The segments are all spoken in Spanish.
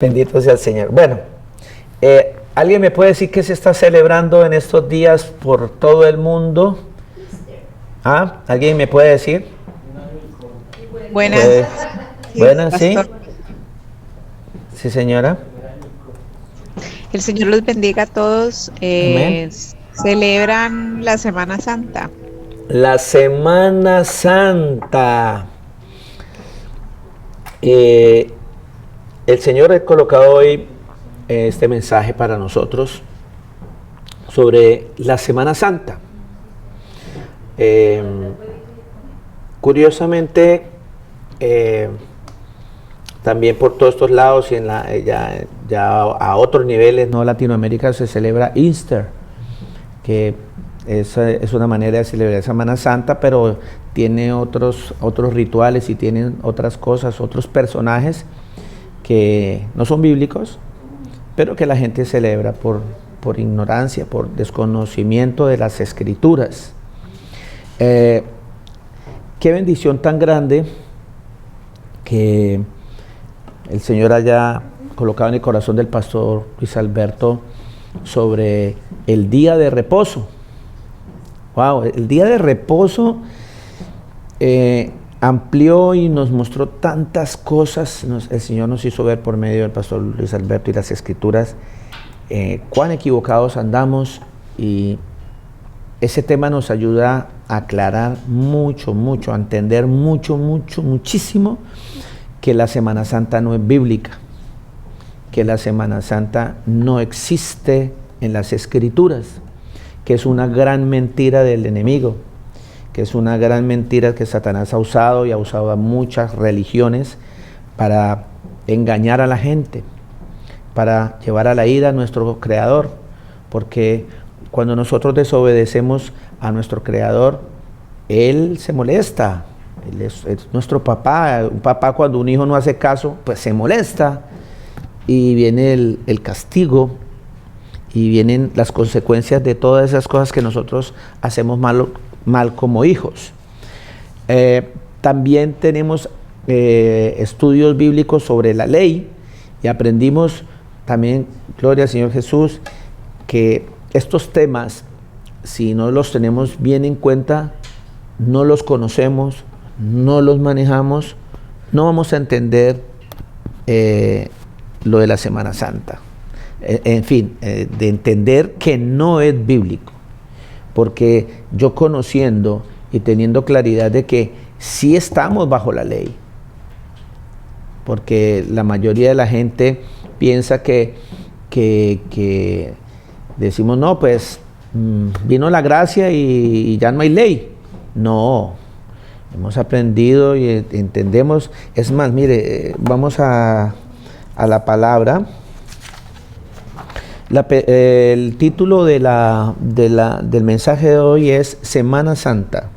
Bendito sea el Señor. Bueno, ¿alguien me puede decir qué se está celebrando en estos días por todo el mundo? ¿Ah? ¿Alguien me puede decir? Buenas, sí, Buenas, sí. pastor. Sí, señora. El Señor los bendiga a todos. Amén. Celebran la Semana Santa. La Semana Santa. El Señor ha colocado hoy este mensaje para nosotros sobre la Semana Santa. Curiosamente, también por todos estos lados y ya a otros niveles, no Latinoamérica, se celebra Easter, que es una manera de celebrar Semana Santa, pero tiene otros rituales y tienen otras cosas, otros personajes que no son bíblicos, pero que la gente celebra por ignorancia, por desconocimiento de las Escrituras. Qué bendición tan grande que el Señor haya colocado en el corazón del pastor Luis Alberto sobre el día de reposo. Wow, el día de reposo amplió y nos mostró tantas cosas. El Señor nos hizo ver por medio del pastor Luis Alberto y las Escrituras cuán equivocados andamos, y ese tema nos ayuda a aclarar mucho, a entender muchísimo que la Semana Santa no es bíblica, que la Semana Santa no existe en las Escrituras, que es una gran mentira del enemigo, que es una gran mentira que Satanás ha usado y ha usado a muchas religiones para engañar a la gente, para llevar a la ira a nuestro Creador, porque cuando nosotros desobedecemos a nuestro Creador, Él se molesta. Él es nuestro papá. Un papá, cuando un hijo no hace caso, pues se molesta, y viene el castigo, y vienen las consecuencias de todas esas cosas que nosotros hacemos mal como hijos. También tenemos estudios bíblicos sobre la ley, y aprendimos también, gloria al Señor Jesús, que estos temas, si no los tenemos bien en cuenta, no los conocemos, no los manejamos, no vamos a entender lo de la Semana Santa. En fin, de entender que no es bíblico, porque yo, conociendo y teniendo claridad de que sí estamos bajo la ley, porque la mayoría de la gente piensa que decimos, no, pues vino la gracia y ya no hay ley. No, hemos aprendido y entendemos. Es más, mire, vamos a la palabra. El título del mensaje de hoy es Semana Santa.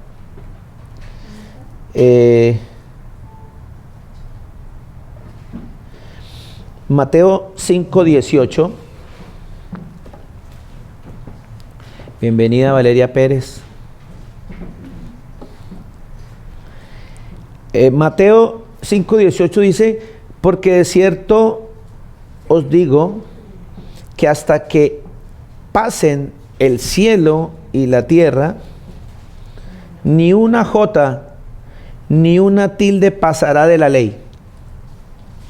Mateo 5:18. Bienvenida, Valeria Pérez. Mateo 5:18 dice: porque de cierto os digo que hasta que pasen el cielo y la tierra, ni una jota ni una tilde pasará de la ley,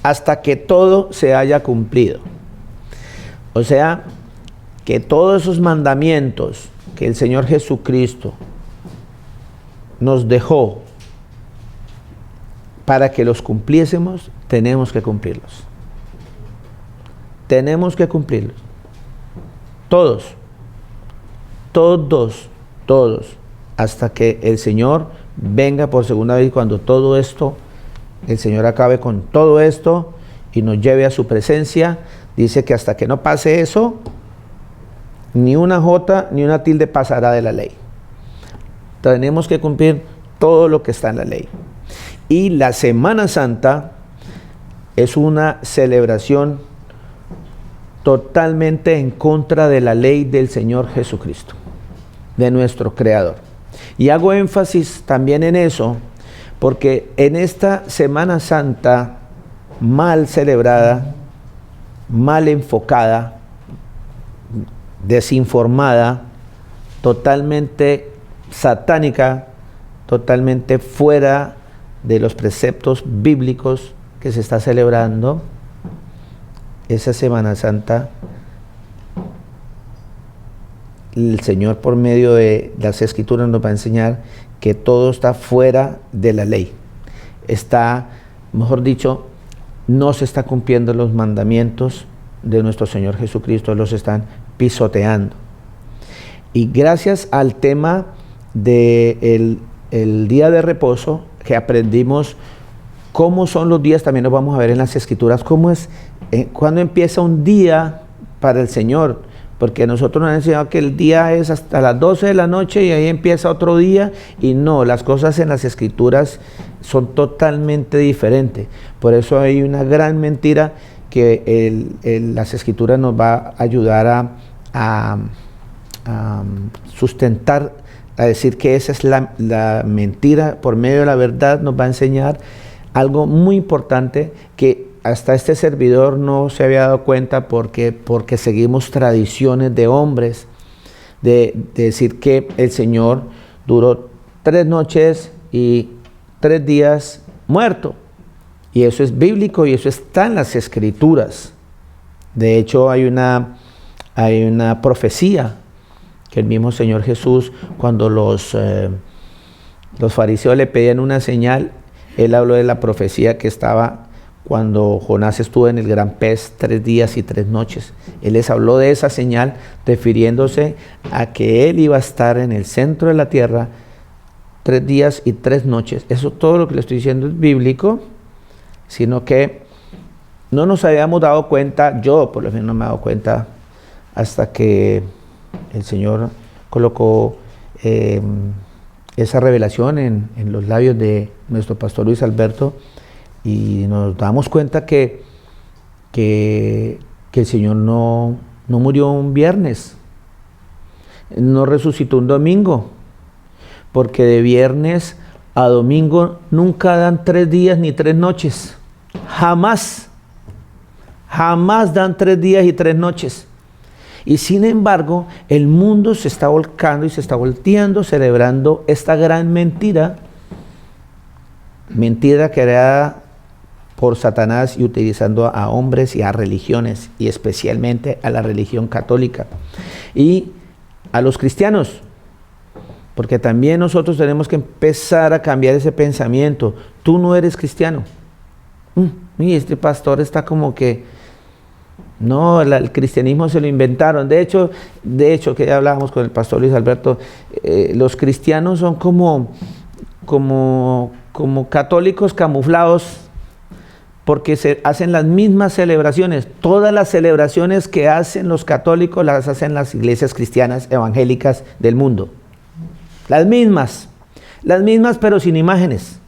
hasta que todo se haya cumplido. O sea, que todos esos mandamientos que el Señor Jesucristo nos dejó para que los cumpliésemos, tenemos que cumplirlos. Tenemos que cumplirlos. Todos, hasta que el Señor venga por segunda vez, cuando todo esto, el Señor acabe con todo esto y nos lleve a su presencia. Dice que hasta que no pase eso, ni una jota ni una tilde pasará de la ley. Tenemos que cumplir todo lo que está en la ley. Y la Semana Santa es una celebración totalmente en contra de la ley del Señor Jesucristo, de nuestro Creador. Y hago énfasis también en eso, porque en esta Semana Santa mal celebrada, mal enfocada, desinformada, totalmente satánica, totalmente fuera de los preceptos bíblicos que se está celebrando esa Semana Santa. El Señor, por medio de las Escrituras, nos va a enseñar que todo está fuera de la ley. Está, mejor dicho, no se está cumpliendo los mandamientos de nuestro Señor Jesucristo, los están pisoteando. Y gracias al tema del día de reposo, que aprendimos cómo son los días, también nos vamos a ver en las Escrituras, cómo es, cuando empieza un día para el Señor, porque nosotros nos han enseñado que el día es hasta las 12 de la noche y ahí empieza otro día, y no, las cosas en las Escrituras son totalmente diferentes. Por eso hay una gran mentira que las Escrituras nos va a ayudar a sustentar, a decir que esa es la mentira. Por medio de la verdad nos va a enseñar algo muy importante que hasta este servidor no se había dado cuenta, porque seguimos tradiciones de hombres, de decir que el Señor duró 3 noches y 3 días muerto. Y eso es bíblico y eso está en las Escrituras. De hecho, hay una profecía que el mismo Señor Jesús, cuando los fariseos le pedían una señal, Él habló de la profecía que estaba cuando Jonás estuvo en el gran pez 3 días y 3 noches. Él les habló de esa señal, refiriéndose a que Él iba a estar en el centro de la tierra 3 días y 3 noches. Eso, todo lo que le estoy diciendo, es bíblico, sino que no nos habíamos dado cuenta, yo por lo menos no me he dado cuenta, hasta que el Señor colocó esa revelación en los labios de nuestro pastor Luis Alberto, y nos damos cuenta que el Señor no murió un viernes, no resucitó un domingo, porque de viernes a domingo nunca dan 3 días ni 3 noches, jamás dan 3 días y 3 noches. Y sin embargo, el mundo se está volcando y se está volteando, celebrando esta gran mentira creada por Satanás y utilizando a hombres y a religiones, y especialmente a la religión católica y a los cristianos, porque también nosotros tenemos que empezar a cambiar ese pensamiento. Tú no eres cristiano. Y este pastor está como que no, el cristianismo se lo inventaron. De hecho, que ya hablábamos con el pastor Luis Alberto, los cristianos son como católicos camuflados, porque se hacen las mismas celebraciones. Todas las celebraciones que hacen los católicos las hacen las iglesias cristianas evangélicas del mundo. Las mismas, pero sin imágenes.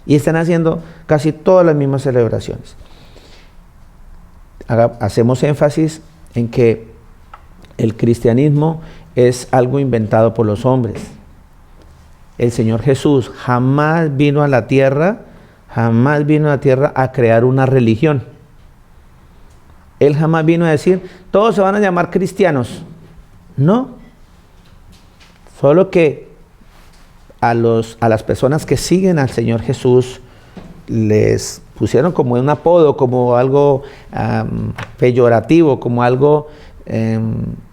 Y están haciendo casi todas las mismas celebraciones. Hacemos énfasis en que el cristianismo es algo inventado por los hombres. El Señor Jesús jamás vino a la tierra a crear una religión. Él jamás vino a decir, todos se van a llamar cristianos. No. Solo que a las personas que siguen al Señor Jesús les pusieron como un apodo, como algo peyorativo, como algo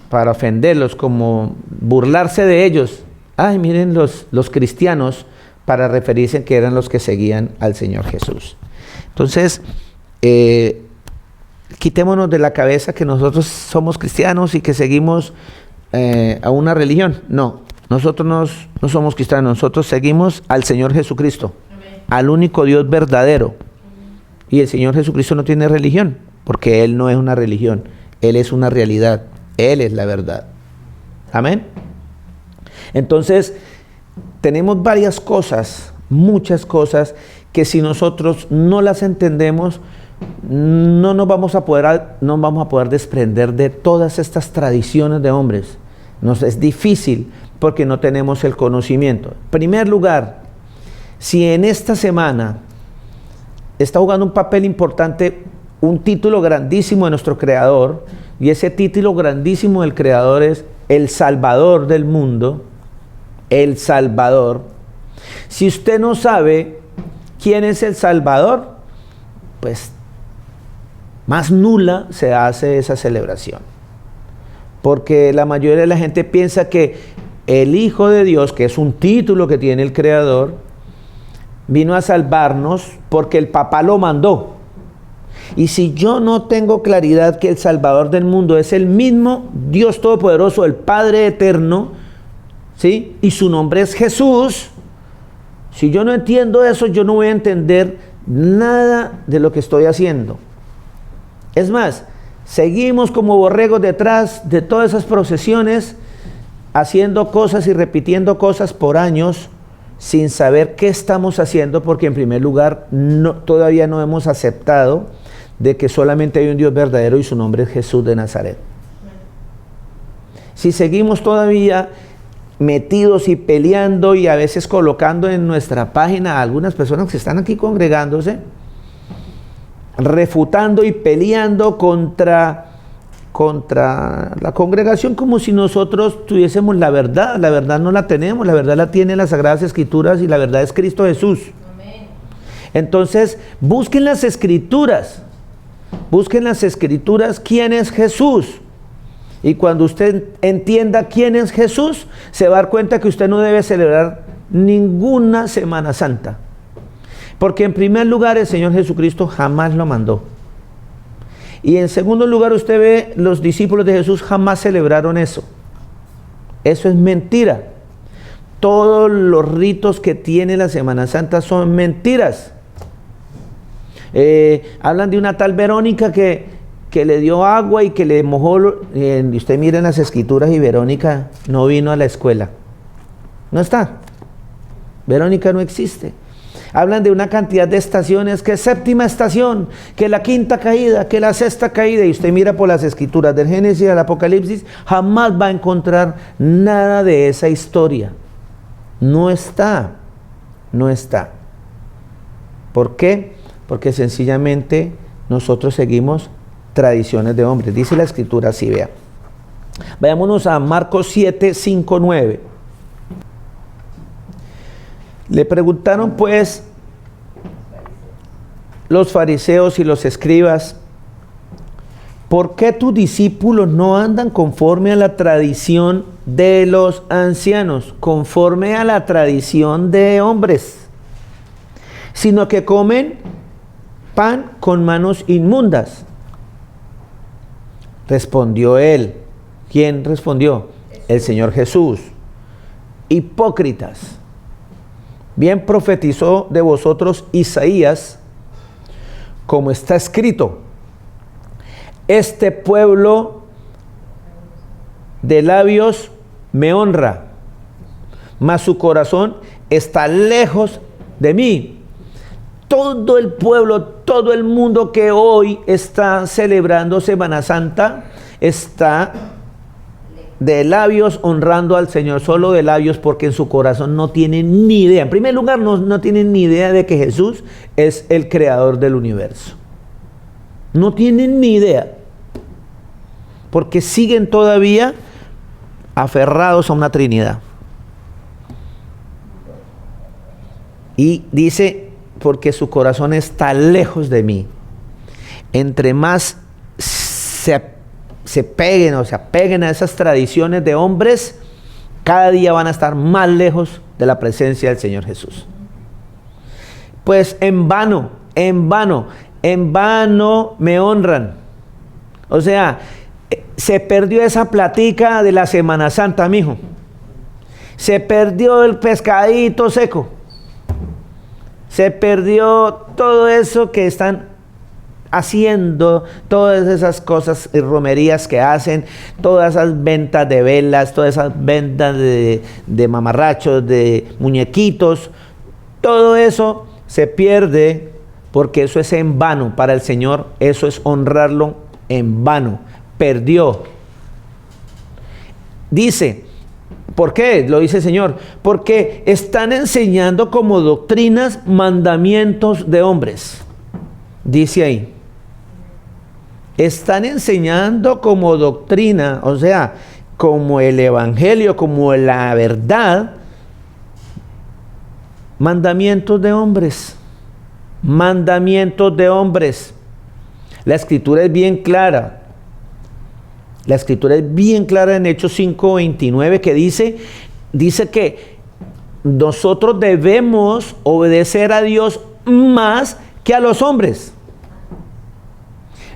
para ofenderlos, como burlarse de ellos. Ay, miren los cristianos, para referirse a que eran los que seguían al Señor Jesús. Entonces, quitémonos de la cabeza que nosotros somos cristianos y que seguimos a una religión. No, nosotros no somos cristianos, nosotros seguimos al Señor Jesucristo, al único Dios verdadero. Y el Señor Jesucristo no tiene religión, porque Él no es una religión, Él es una realidad, Él es la verdad. Amén. Entonces, tenemos varias cosas, muchas cosas, que si nosotros no las entendemos, no nos vamos a poder desprender de todas estas tradiciones de hombres. Nos es difícil porque no tenemos el conocimiento. En primer lugar, si en esta semana está jugando un papel importante un título grandísimo de nuestro Creador, y ese título grandísimo del Creador es el Salvador del mundo, el Salvador. Si usted no sabe quién es el Salvador, pues más nula se hace esa celebración. Porque la mayoría de la gente piensa que el Hijo de Dios, que es un título que tiene el Creador, vino a salvarnos porque el papá lo mandó. Y si yo no tengo claridad que el Salvador del mundo es el mismo Dios Todopoderoso, el Padre Eterno, ¿sí? Y su nombre es Jesús, si yo no entiendo eso, yo no voy a entender nada de lo que estoy haciendo. Es más, seguimos como borregos detrás de todas esas procesiones, haciendo cosas y repitiendo cosas por años, sin saber qué estamos haciendo, porque en primer lugar todavía no hemos aceptado de que solamente hay un Dios verdadero y su nombre es Jesús de Nazaret. Si seguimos todavía metidos y peleando y a veces colocando en nuestra página a algunas personas que están aquí congregándose, refutando y peleando contra la congregación como si nosotros tuviésemos la verdad no la tenemos, la verdad la tienen las Sagradas Escrituras y la verdad es Cristo Jesús. Amén. Entonces, busquen las Escrituras quién es Jesús. Y cuando usted entienda quién es Jesús, se va a dar cuenta que usted no debe celebrar ninguna Semana Santa. Porque en primer lugar el Señor Jesucristo jamás lo mandó. Y en segundo lugar usted ve, los discípulos de Jesús jamás celebraron eso. Eso es mentira. Todos los ritos que tiene la Semana Santa son mentiras. Hablan de una tal Verónica que le dio agua y que le mojó. Y usted mira en las Escrituras y Verónica no vino a la escuela. No está. Verónica no existe. Hablan de una cantidad de estaciones, que séptima estación, que la quinta caída, que la sexta caída, y usted mira por las Escrituras del Génesis y del Apocalipsis, jamás va a encontrar nada de esa historia. No está. ¿Por qué? Porque sencillamente nosotros seguimos tradiciones de hombres. Dice la Escritura así, vea. Vayámonos a Marcos 7, 5, 9. Le preguntaron pues los fariseos y los escribas: ¿por qué tus discípulos no andan conforme a la tradición de los ancianos, conforme a la tradición de hombres, sino que comen pan con manos inmundas? Respondió él. ¿Quién respondió? El Señor Jesús. Hipócritas. Bien profetizó de vosotros Isaías, como está escrito: este pueblo de labios me honra, mas su corazón está lejos de mí. Todo el pueblo, todo el mundo que hoy está celebrando Semana Santa está de labios honrando al Señor, solo de labios, porque en su corazón no tienen ni idea. En primer lugar, no tienen ni idea de que Jesús es el creador del universo. No tienen ni idea, porque siguen todavía aferrados a una Trinidad. Y dice, porque su corazón está lejos de mí. Entre más se peguen o se apeguen a esas tradiciones de hombres, cada día van a estar más lejos de la presencia del Señor Jesús. Pues en vano me honran. O sea, se perdió esa platica de la Semana Santa, mijo. Se perdió el pescadito seco. Se perdió todo eso que están haciendo, todas esas cosas y romerías que hacen, todas esas ventas de velas, todas esas ventas de mamarrachos, de muñequitos, todo eso se pierde, porque eso es en vano. Para el Señor eso es honrarlo en vano. Perdió. Dice, ¿por qué? Lo dice el Señor: porque están enseñando como doctrinas mandamientos de hombres. Dice ahí. están enseñando como doctrina, o sea, como el evangelio, como la verdad, mandamientos de hombres. Mandamientos de hombres. La escritura es bien clara. La escritura es bien clara en Hechos 5:29 que dice que nosotros debemos obedecer a Dios más que a los hombres.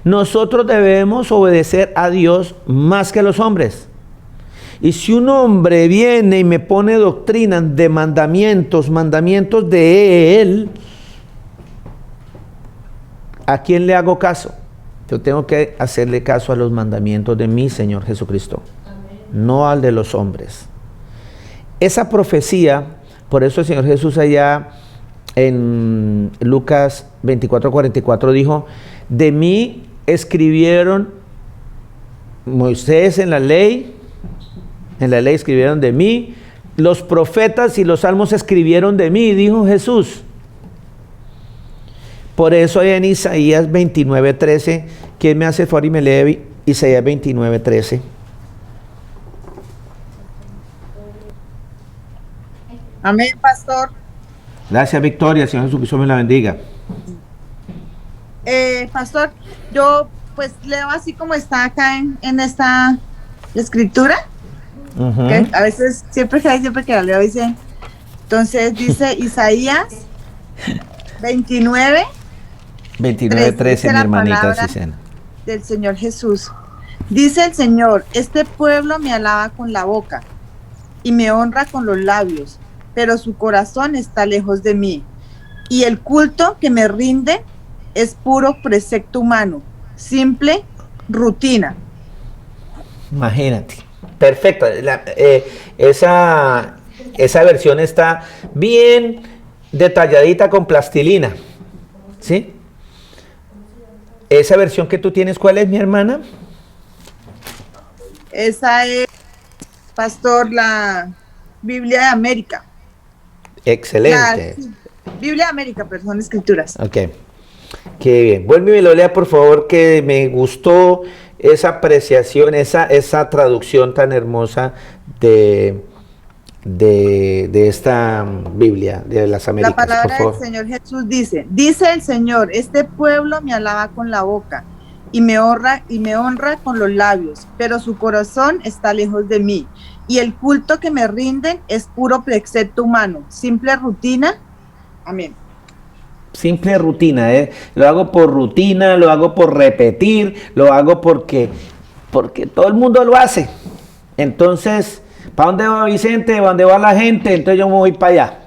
Nosotros debemos obedecer a Dios más que a los hombres. Y si un hombre viene y me pone doctrinas de mandamientos de él, ¿a quién le hago caso? Yo tengo que hacerle caso a los mandamientos de mi Señor Jesucristo, no al de los hombres. Esa profecía, por eso el Señor Jesús allá en Lucas 24:44 dijo, de mí escribieron Moisés en la ley escribieron de mí, los profetas y los salmos escribieron de mí, dijo Jesús. Por eso hay en Isaías 29:13, ¿quién me hace favor y me lee Isaías 29:13? Amén, pastor. Gracias, Victoria, Señor Jesucristo me la bendiga. Pastor, yo pues leo así como está acá en esta escritura, que a veces, siempre que la leo dice, entonces dice Isaías 29:13, mi hermanita Cisena. Del Señor Jesús. Dice el Señor, este pueblo me alaba con la boca y me honra con los labios, pero su corazón está lejos de mí, y el culto que me rinde es puro precepto humano, simple rutina. Imagínate, perfecto. Esa versión está bien detalladita con plastilina, ¿sí? Esa versión que tú tienes, ¿cuál es, mi hermana? Esa es, pastor, la Biblia de América. Excelente. Biblia de América, pero son escrituras. Ok, qué bien. Vuelve y me lo lea, por favor, que me gustó esa apreciación, esa traducción tan hermosa de esta Biblia de las Américas. La palabra del Señor Jesús dice el Señor, este pueblo me alaba con la boca y me honra con los labios, pero su corazón está lejos de mí, y el culto que me rinden es puro precepto humano, simple rutina. Amén. Simple rutina, lo hago por rutina, lo hago por repetir, lo hago porque todo el mundo lo hace. Entonces, ¿para dónde va Vicente? ¿Para dónde va la gente? Entonces yo me voy para allá.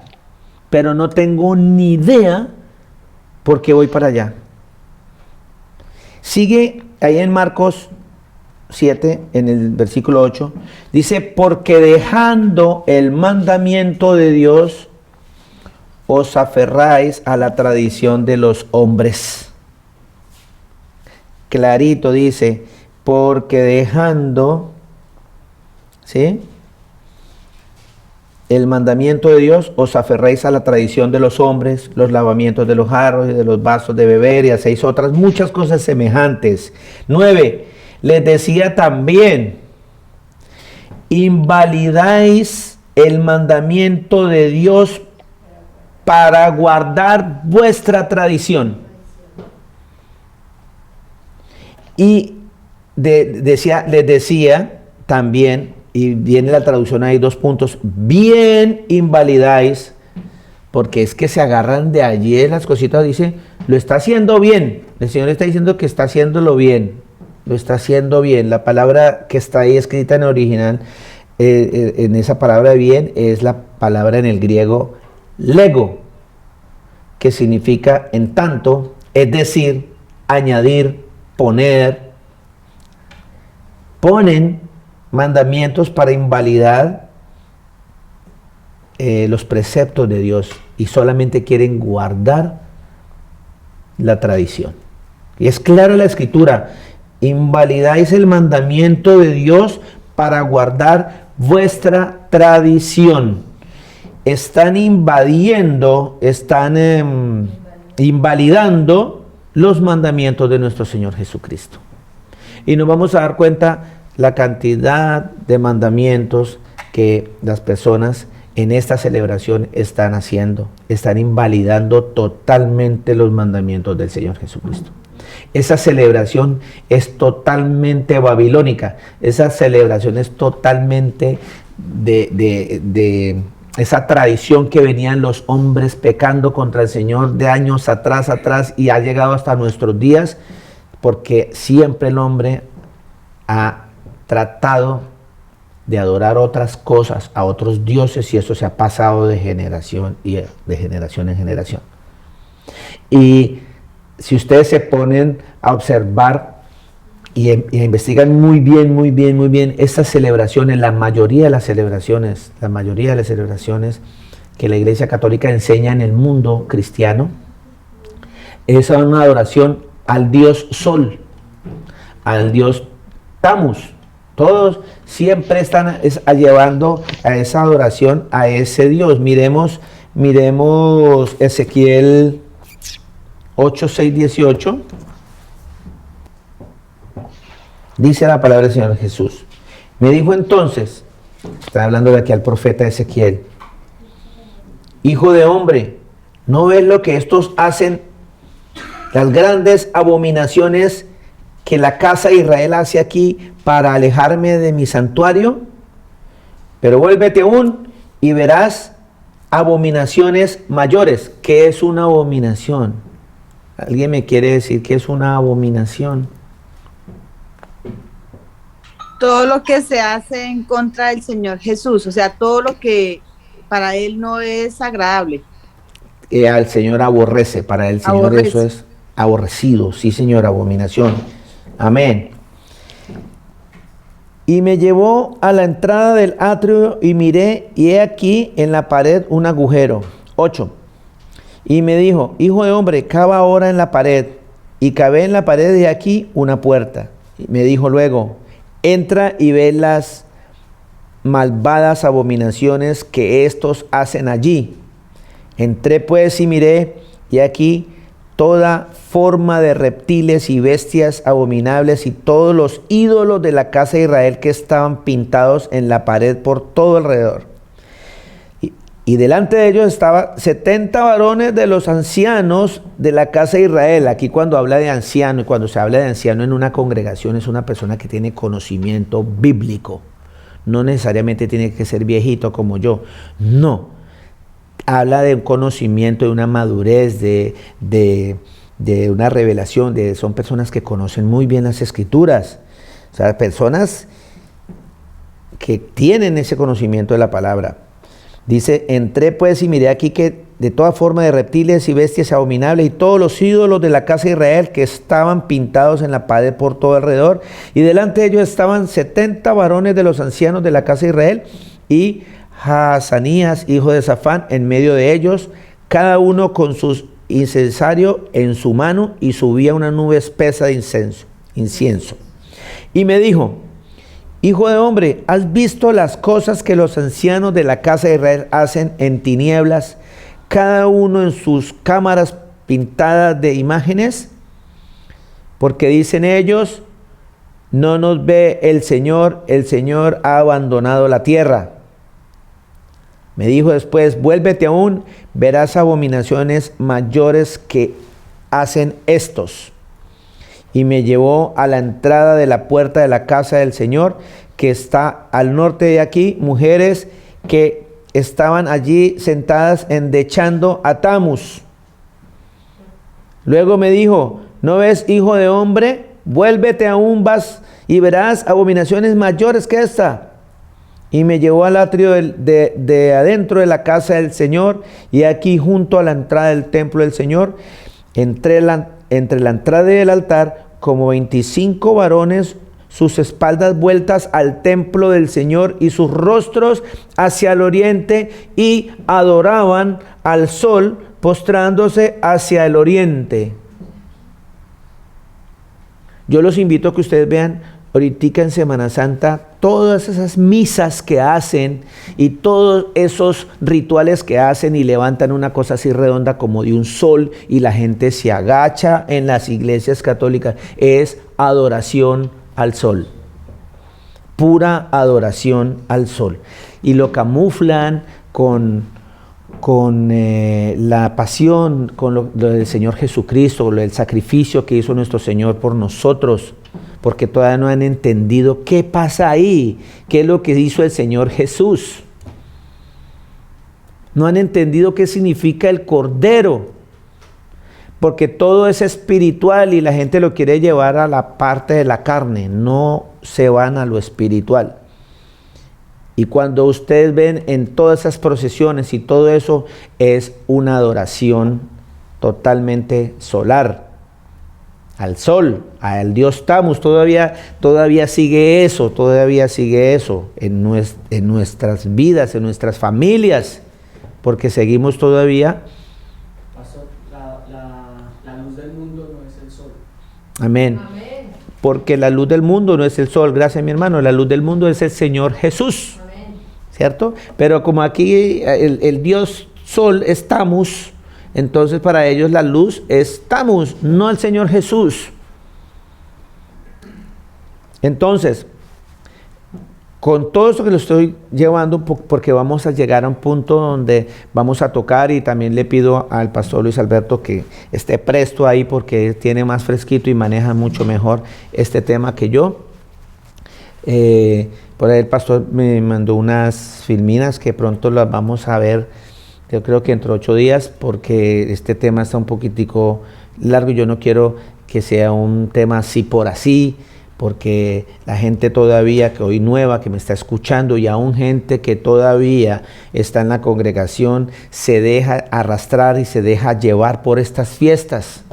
Pero no tengo ni idea por qué voy para allá. Sigue ahí en Marcos 7, en el versículo 8, dice, porque dejando el mandamiento de Dios, os aferráis a la tradición de los hombres. Clarito dice, porque dejando, ¿sí?, el mandamiento de Dios, os aferráis a la tradición de los hombres, los lavamientos de los jarros y de los vasos de beber, y hacéis otras muchas cosas semejantes. 9, les decía también, invalidáis el mandamiento de Dios para guardar vuestra tradición. Y les decía también, y viene la traducción ahí, 2 puntos, bien invalidáis, porque es que se agarran de allí las cositas, dice, lo está haciendo bien. El Señor está diciendo que está haciéndolo bien, lo está haciendo bien. La palabra que está ahí escrita en el original, en esa palabra bien, es la palabra en el griego lego, que significa en tanto, es decir, añadir, poner. Ponen mandamientos para invalidar los preceptos de Dios y solamente quieren guardar la tradición. Y es clara la escritura, invalidáis el mandamiento de Dios para guardar vuestra tradición. Están invadiendo, están invalidando los mandamientos de nuestro Señor Jesucristo. Y nos vamos a dar cuenta la cantidad de mandamientos que las personas en esta celebración están haciendo, están invalidando totalmente los mandamientos del Señor Jesucristo. Esa celebración es totalmente babilónica, esa celebración es totalmente de esa tradición que venían los hombres pecando contra el Señor de años atrás y ha llegado hasta nuestros días, porque siempre el hombre ha tratado de adorar otras cosas, a otros dioses, y eso se ha pasado de generación en generación. Y si ustedes se ponen a observar y investigan muy bien estas celebraciones, la mayoría de las celebraciones que la Iglesia Católica enseña en el mundo cristiano, es una adoración al dios Sol, al dios Tamus. Todos siempre están llevando a esa adoración a ese Dios. Miremos Ezequiel 8, 6, 18. Dice la palabra del Señor Jesús. Me dijo entonces, está hablando de aquí al profeta Ezequiel: hijo de hombre, ¿no ves lo que estos hacen? Las grandes abominaciones que la casa de Israel hace aquí para alejarme de mi santuario. Pero vuélvete aún y verás abominaciones mayores. ¿Qué es una abominación? ¿Alguien me quiere decir qué es una abominación? Todo lo que se hace en contra del Señor Jesús, o sea, todo lo que para Él no es agradable. Al Señor aborrece, para el Señor aborrece. Eso es aborrecido, sí Señor, abominación. Amén. Y me llevó a la entrada del atrio y miré, y he aquí en la pared un agujero. 8. Y me dijo: hijo de hombre, cava ahora en la pared. Y cavé en la pared de aquí una puerta. Y me dijo luego: entra y ve las malvadas abominaciones que estos hacen allí. Entré pues y miré, y aquí toda forma de reptiles y bestias abominables y todos los ídolos de la casa de Israel que estaban pintados en la pared por todo alrededor. Y delante de ellos estaban 70 varones de los ancianos de la casa de Israel. Aquí cuando habla de anciano, y cuando se habla de anciano en una congregación, es una persona que tiene conocimiento bíblico. No necesariamente tiene que ser viejito como yo. No. Habla de un conocimiento, de una madurez, de una revelación. Son personas que conocen muy bien las Escrituras. O sea, personas que tienen ese conocimiento de la palabra. Dice: entré pues y miré aquí que de toda forma de reptiles y bestias abominables y todos los ídolos de la casa de Israel que estaban pintados en la pared por todo alrededor. Y delante de ellos estaban 70 varones de los ancianos de la casa de Israel y Haazanías, hijo de Safán, en medio de ellos, cada uno con su incensario en su mano, y subía una nube espesa de incienso. Y me dijo: hijo de hombre, ¿has visto las cosas que los ancianos de la casa de Israel hacen en tinieblas, cada uno en sus cámaras pintadas de imágenes? Porque dicen ellos: no nos ve el Señor ha abandonado la tierra. Me dijo después: vuélvete aún, verás abominaciones mayores que hacen estos. Y me llevó a la entrada de la puerta de la casa del Señor, que está al norte de aquí, mujeres que estaban allí sentadas endechando a Tamus. Luego me dijo: ¿no ves, hijo de hombre? Vuélvete aún, vas y verás abominaciones mayores que esta. Y me llevó al atrio de adentro de la casa del Señor, y aquí junto a la entrada del templo del Señor, entre la entrada y el altar, como 25 varones, sus espaldas vueltas al templo del Señor y sus rostros hacia el oriente, y adoraban al sol postrándose hacia el oriente. Yo los invito a que ustedes vean ahorita en Semana Santa todas esas misas que hacen y todos esos rituales que hacen, y levantan una cosa así redonda como de un sol y la gente se agacha en las iglesias católicas. Es adoración al sol. Pura adoración al sol. Y lo camuflan con la pasión, con lo del Señor Jesucristo, lo del sacrificio que hizo nuestro Señor por nosotros, porque todavía no han entendido qué pasa ahí, qué es lo que hizo el Señor Jesús. No han entendido qué significa el Cordero, porque todo es espiritual y la gente lo quiere llevar a la parte de la carne, no se van a lo espiritual. Y cuando ustedes ven en todas esas procesiones y todo eso, es una adoración totalmente solar, al sol, al dios Tammuz. Todavía sigue eso, en nuestras vidas, en nuestras familias, porque seguimos todavía. Pastor, la luz del mundo no es el sol. Amén. Amén. Porque la luz del mundo no es el sol, gracias mi hermano, la luz del mundo es el Señor Jesús. Amén. ¿Cierto? Pero como aquí el dios sol es Tammuz, entonces para ellos la luz es Tammuz, no el Señor Jesús. Entonces, con todo esto que lo estoy llevando, porque vamos a llegar a un punto donde vamos a tocar, y también le pido al pastor Luis Alberto que esté presto ahí porque tiene más fresquito y maneja mucho mejor este tema que yo. Por ahí el pastor me mandó unas filminas que pronto las vamos a ver, yo creo que entre 8 días, porque este tema está un poquitico largo y yo no quiero que sea un tema así por así, porque la gente todavía que hoy nueva, que me está escuchando, y aún gente que todavía está en la congregación, se deja arrastrar y se deja llevar por estas fiestas.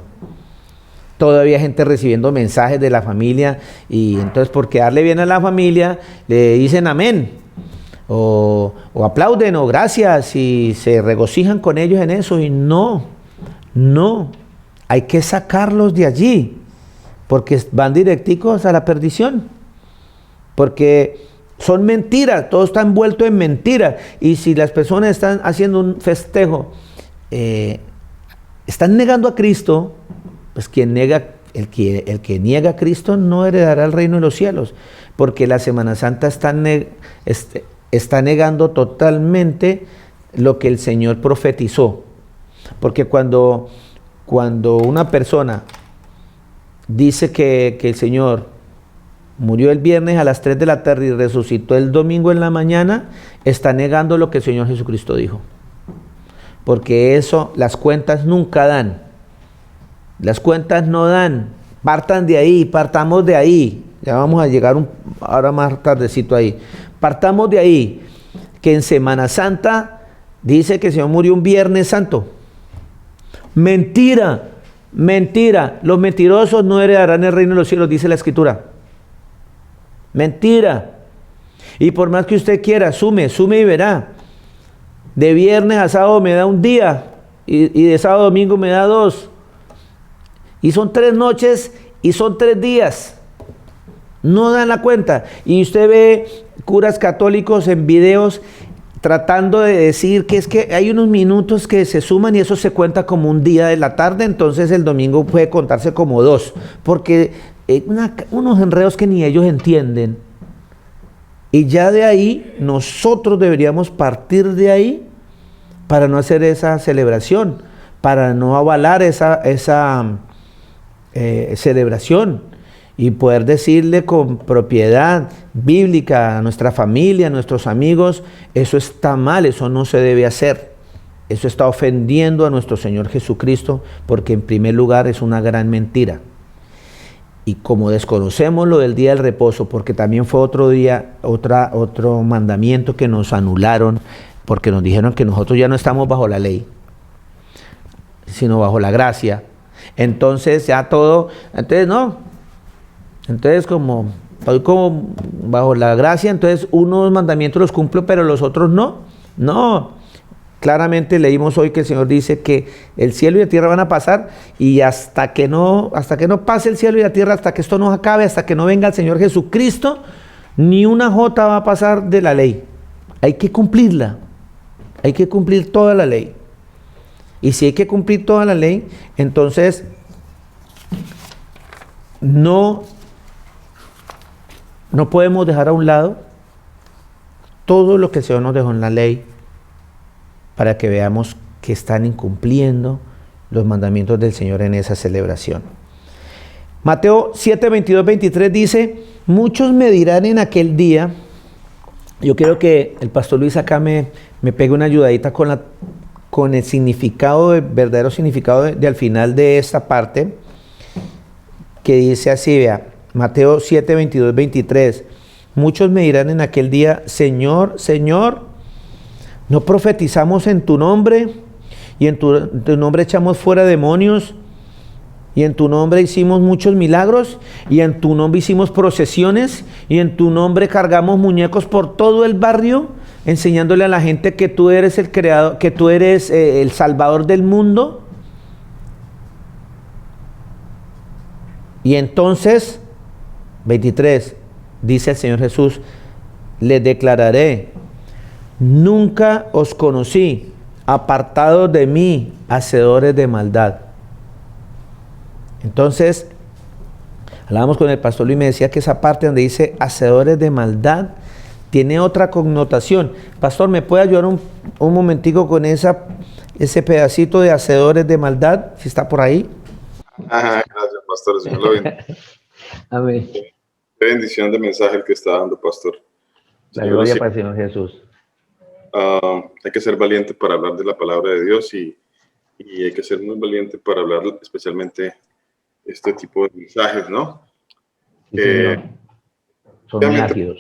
Todavía gente recibiendo mensajes de la familia, y entonces por quedarle bien a la familia le dicen amén, o aplauden, o gracias, y se regocijan con ellos en eso. Y no, hay que sacarlos de allí, porque van directicos a la perdición, porque son mentiras, todo está envuelto en mentira. Y si las personas están haciendo un festejo, están negando a Cristo, pues el que niega a Cristo no heredará el reino de los cielos, porque la Semana Santa está negando totalmente lo que el Señor profetizó. Porque cuando una persona dice que el Señor murió el viernes a las 3 de la tarde y resucitó el domingo en la mañana, está negando lo que el Señor Jesucristo dijo. Porque eso, las cuentas nunca dan. Las cuentas no dan. Partamos de ahí. Ya vamos a llegar ahora más tardecito ahí. Partamos de ahí, que en Semana Santa dice que el Señor murió un Viernes Santo. Mentira. Los mentirosos no heredarán el reino de los cielos, dice la Escritura. Mentira. Y por más que usted quiera, sume y verá. De viernes a sábado me da un día, y de sábado a domingo me da 2. Y son 3 noches y son 3 días. No dan la cuenta. Y usted ve curas católicos en videos tratando de decir que es que hay unos minutos que se suman y eso se cuenta como un día de la tarde, entonces el domingo puede contarse como 2, porque unos enredos que ni ellos entienden. Y ya de ahí, nosotros deberíamos partir de ahí para no hacer esa celebración, para no avalar esa celebración, y poder decirle con propiedad bíblica a nuestra familia, a nuestros amigos: eso está mal, eso no se debe hacer, eso está ofendiendo a nuestro Señor Jesucristo, porque en primer lugar es una gran mentira. Y como desconocemos lo del día del reposo, porque también fue otro día, otro mandamiento que nos anularon, porque nos dijeron que nosotros ya no estamos bajo la ley, sino bajo la gracia. Entonces ya todo, entonces como estoy como bajo la gracia, entonces unos mandamientos los cumplo, pero los otros no. Claramente leímos hoy que el Señor dice que el cielo y la tierra van a pasar, y hasta que no pase el cielo y la tierra, hasta que esto no acabe, hasta que no venga el Señor Jesucristo, ni una jota va a pasar de la ley. Hay que cumplirla, hay que cumplir toda la ley. Y si hay que cumplir toda la ley, entonces no no podemos dejar a un lado todo lo que el Señor nos dejó en la ley para que veamos que están incumpliendo los mandamientos del Señor en esa celebración. Mateo 7, 22, 23 dice: muchos me dirán en aquel día. Yo quiero que el pastor Luis acá me pegue una ayudadita con el significado, el verdadero significado de al final de esta parte, que dice así, vea, Mateo 7, 22, 23. Muchos me dirán en aquel día: Señor, Señor, ¿no profetizamos en tu nombre? Y en tu nombre echamos fuera demonios, y en tu nombre hicimos muchos milagros, y en tu nombre hicimos procesiones, y en tu nombre cargamos muñecos por todo el barrio, enseñándole a la gente que tú eres el creador, que tú eres el salvador del mundo. Y entonces, 23, dice el Señor Jesús: les declararé, nunca os conocí, apartados de mí, hacedores de maldad. Entonces, hablábamos con el pastor Luis y me decía que esa parte donde dice hacedores de maldad tiene otra connotación. Pastor, ¿me puede ayudar un momentico con ese pedacito de hacedores de maldad, si está por ahí? Gracias, pastor. Señor lo bendiga. Amén. Qué bendición de mensaje el que está dando, pastor. La gloria para el Señor Jesús. Hay que ser valiente para hablar de la palabra de Dios y hay que ser muy valiente para hablar especialmente este tipo de mensajes, ¿no? Sí, señor. Son muy ácidos.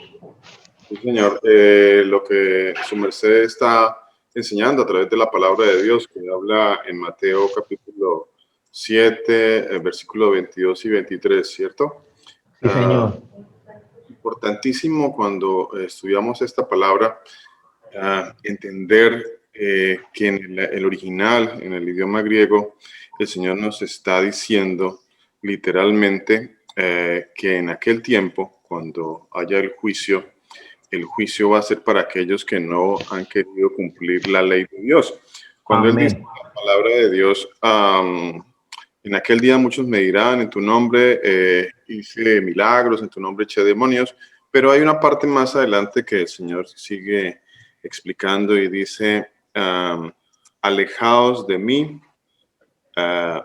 Sí, señor. Lo que su merced está enseñando a través de la palabra de Dios, que habla en Mateo capítulo 7, versículo 22 y 23, ¿cierto? Sí, señor. Importantísimo cuando estudiamos esta palabra, entender que en el original, en el idioma griego, el Señor nos está diciendo literalmente que en aquel tiempo, cuando haya el juicio va a ser para aquellos que no han querido cumplir la ley de Dios. Cuando Amén. Él dice la palabra de Dios, en aquel día muchos me dirán, en tu nombre hice milagros, en tu nombre eché demonios, pero hay una parte más adelante que el Señor sigue explicando y dice, alejaos de mí,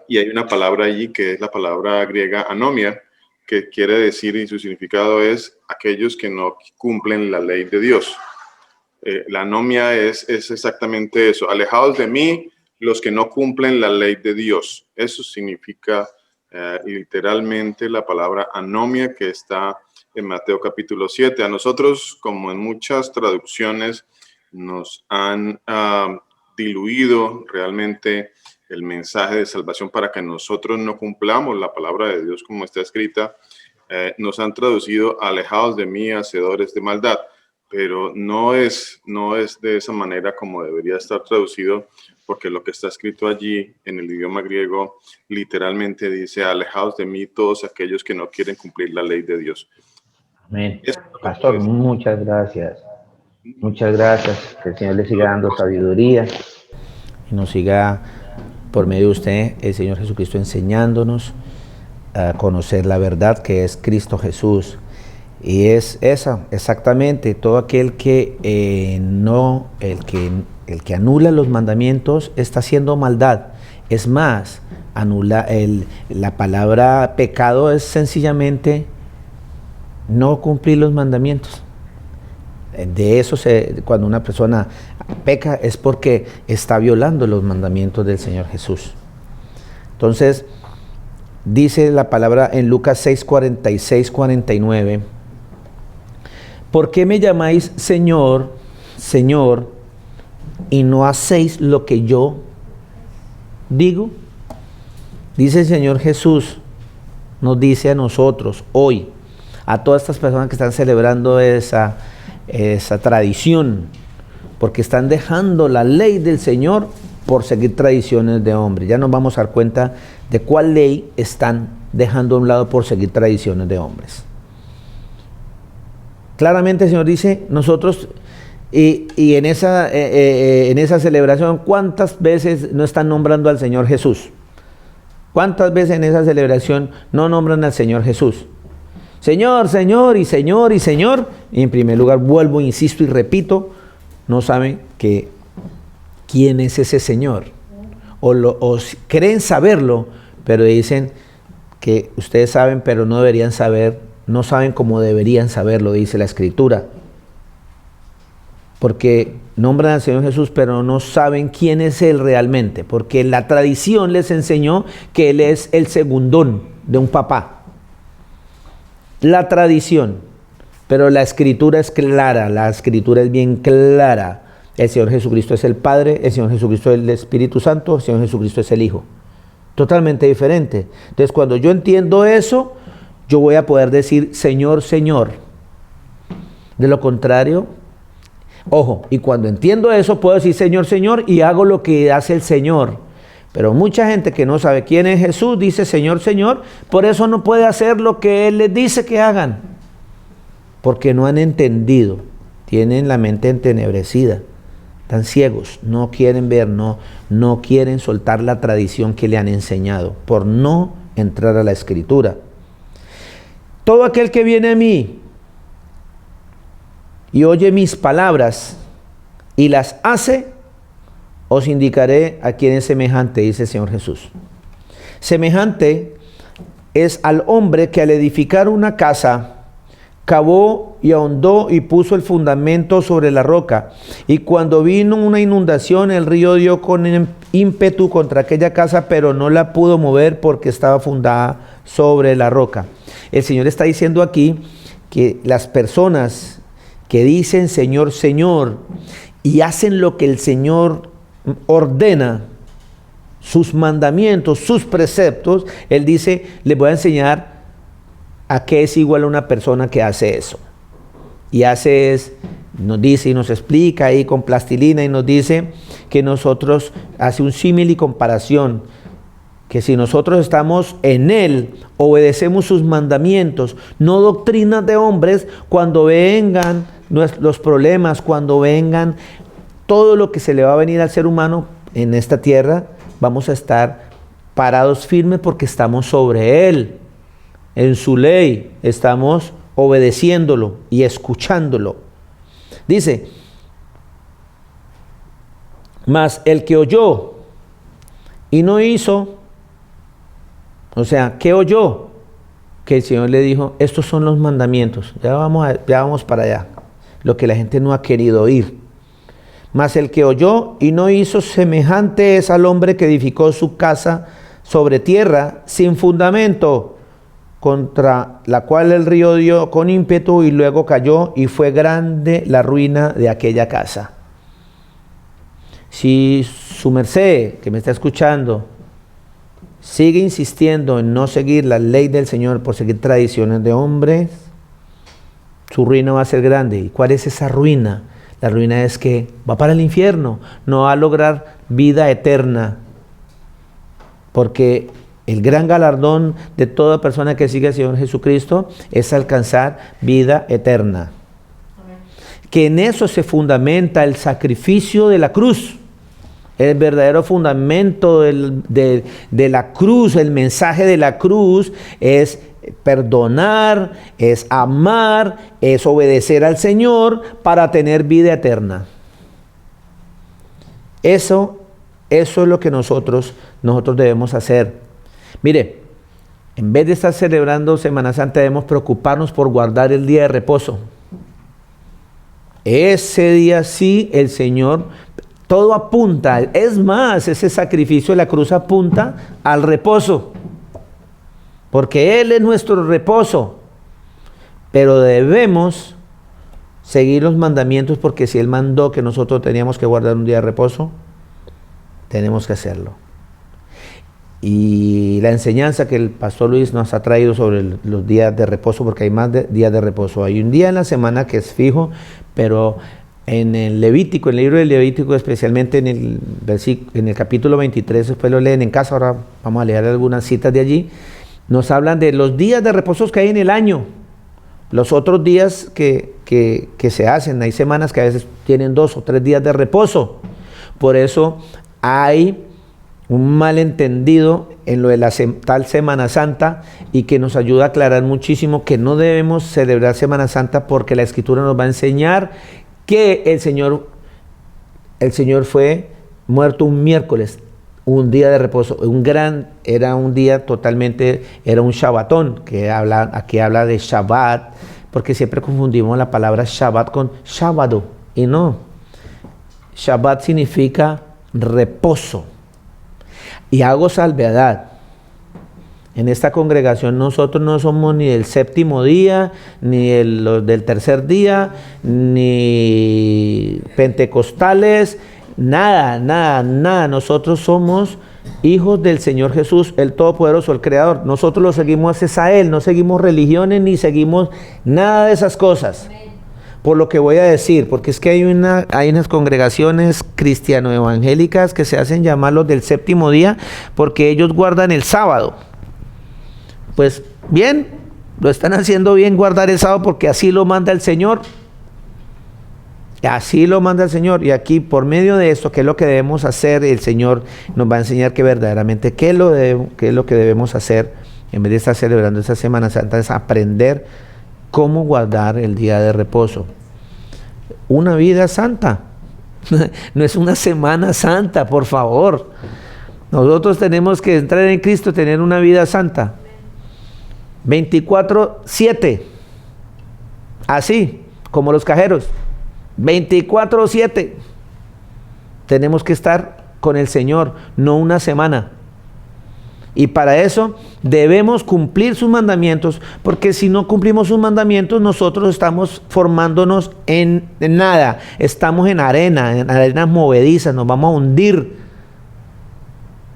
y hay una palabra allí que es la palabra griega anomia, que quiere decir, y su significado es aquellos que no cumplen la ley de Dios. La anomia es exactamente eso, alejaos de mí los que no cumplen la ley de Dios. Eso significa literalmente la palabra anomia que está en Mateo capítulo 7. A nosotros, como en muchas traducciones, nos han diluido realmente el mensaje de salvación para que nosotros no cumplamos la palabra de Dios como está escrita. Nos han traducido alejados de mí, hacedores de maldad, pero no es de esa manera como debería estar traducido, porque lo que está escrito allí en el idioma griego literalmente dice, alejados de mí todos aquellos que no quieren cumplir la ley de Dios. Amén. Pastor, muchas gracias. Muchas gracias. Que el Señor le siga dando sabiduría y nos siga, por medio de usted, el Señor Jesucristo, enseñándonos a conocer la verdad que es Cristo Jesús. Y es esa, exactamente, todo aquel que el que anula los mandamientos está haciendo maldad. Es más, la palabra pecado es sencillamente no cumplir los mandamientos. De eso, cuando una persona peca es porque está violando los mandamientos del Señor Jesús. Entonces, dice la palabra en Lucas 6, 46, 49, ¿por qué me llamáis Señor, Señor, y no hacéis lo que yo digo? Dice el Señor Jesús, nos dice a nosotros hoy, a todas estas personas que están celebrando esa tradición, porque están dejando la ley del Señor por seguir tradiciones de hombre. Ya nos vamos a dar cuenta de cuál ley están dejando a un lado por seguir tradiciones de hombres. Claramente el Señor dice, nosotros, y en esa celebración, ¿cuántas veces no están nombrando al Señor Jesús? ¿Cuántas veces en esa celebración no nombran al Señor Jesús? Señor, Señor y Señor y Señor. Y en primer lugar vuelvo, insisto y repito, no saben quién es ese Señor. O creen saberlo, pero dicen que ustedes saben, pero no deberían saber, no saben como deberían saberlo, dice la Escritura. Porque nombran al Señor Jesús, pero no saben quién es Él realmente, porque la tradición les enseñó que Él es el segundón de un papá. La tradición, pero la Escritura es clara, la Escritura es bien clara. El Señor Jesucristo es el Padre, el Señor Jesucristo es el Espíritu Santo, el Señor Jesucristo es el Hijo. Totalmente diferente. Entonces, cuando yo entiendo eso, yo voy a poder decir Señor, Señor. De lo contrario, ojo, y cuando entiendo eso, puedo decir Señor, Señor, y hago lo que hace el Señor. Pero mucha gente que no sabe quién es Jesús dice Señor, Señor, por eso no puede hacer lo que Él les dice que hagan. Porque no han entendido, tienen la mente entenebrecida, están ciegos, no quieren ver, no quieren soltar la tradición que le han enseñado, por no entrar a la Escritura. Todo aquel que viene a mí y oye mis palabras y las hace, os indicaré a quién es semejante, dice el Señor Jesús. Semejante es al hombre que al edificar una casa, cavó y ahondó y puso el fundamento sobre la roca. Y cuando vino una inundación, el río dio con ímpetu contra aquella casa, pero no la pudo mover porque estaba fundada sobre la roca. El Señor está diciendo aquí que las personas que dicen Señor, Señor, y hacen lo que el Señor ordena, sus mandamientos, sus preceptos, Él dice, les voy a enseñar a qué es igual a una persona que hace eso. Y nos dice y nos explica ahí con plastilina y nos dice que nosotros, hace un símil y comparación, que si nosotros estamos en Él, obedecemos sus mandamientos, no doctrinas de hombres, cuando vengan los problemas, cuando vengan todo lo que se le va a venir al ser humano en esta tierra, vamos a estar parados firmes porque estamos sobre Él, en su ley, estamos obedeciéndolo y escuchándolo. Dice, mas el que oyó y no hizo, o sea, ¿qué oyó? Que el Señor le dijo, estos son los mandamientos, ya vamos para allá, lo que la gente no ha querido oír. Mas el que oyó y no hizo, semejante es al hombre que edificó su casa sobre tierra sin fundamento, contra la cual el río dio con ímpetu y luego cayó, y fue grande la ruina de aquella casa. Si su merced, que me está escuchando, sigue insistiendo en no seguir la ley del Señor por seguir tradiciones de hombres, su ruina va a ser grande. ¿Y cuál es esa ruina? La ruina es que va para el infierno, no va a lograr vida eterna, porque el gran galardón de toda persona que sigue al Señor Jesucristo es alcanzar vida eterna. Amén. Que en eso se fundamenta el sacrificio de la cruz. El verdadero fundamento de la cruz, el mensaje de la cruz es perdonar, es amar, es obedecer al Señor para tener vida eterna. Eso es lo que nosotros debemos hacer. Mire, en vez de estar celebrando Semana Santa, debemos preocuparnos por guardar el día de reposo. Ese día sí, el Señor, todo apunta, es más, ese sacrificio de la cruz apunta al reposo, porque Él es nuestro reposo. Pero debemos seguir los mandamientos, porque si Él mandó que nosotros teníamos que guardar un día de reposo, tenemos que hacerlo. Y la enseñanza que el pastor Luis nos ha traído sobre los días de reposo, porque hay más días de reposo. Hay un día en la semana que es fijo, pero en el Levítico, en el libro del Levítico, especialmente en el capítulo 23, después lo leen en casa, ahora vamos a leer algunas citas de allí, nos hablan de los días de reposo que hay en el año, los otros días que se hacen. Hay semanas que a veces tienen 2 o 3 días de reposo. Por eso hay un malentendido en lo de la tal Semana Santa, y que nos ayuda a aclarar muchísimo que no debemos celebrar Semana Santa, porque la Escritura nos va a enseñar que el Señor fue muerto un miércoles, un día de reposo, era un día totalmente, era un Shabbatón, aquí habla de Shabbat, porque siempre confundimos la palabra Shabbat con Shabado, y no. Shabbat significa reposo. Y hago salvedad. En esta congregación nosotros no somos ni del séptimo día, ni del tercer día, ni pentecostales, nada. Nosotros somos hijos del Señor Jesús, el Todopoderoso, el Creador. Nosotros lo seguimos es a Él, no seguimos religiones, ni seguimos nada de esas cosas. Por lo que voy a decir, porque es que hay unas congregaciones cristiano-evangélicas que se hacen llamar los del séptimo día, porque ellos guardan el sábado. Pues bien, lo están haciendo bien guardar el sábado, porque así lo manda el Señor. Así lo manda el Señor. Y aquí, por medio de esto, ¿qué es lo que debemos hacer? El Señor nos va a enseñar que verdaderamente qué es lo que debemos hacer en vez de estar celebrando esta Semana Santa, es aprender cómo guardar el día de reposo. Una vida santa. No es una Semana Santa, por favor. Nosotros tenemos que entrar en Cristo, tener una vida santa. 24/7. Así, como los cajeros. 24/7. Tenemos que estar con el Señor, no una semana. Y para eso debemos cumplir sus mandamientos, porque si no cumplimos sus mandamientos, nosotros estamos formándonos en nada. Estamos en arenas movedizas, nos vamos a hundir.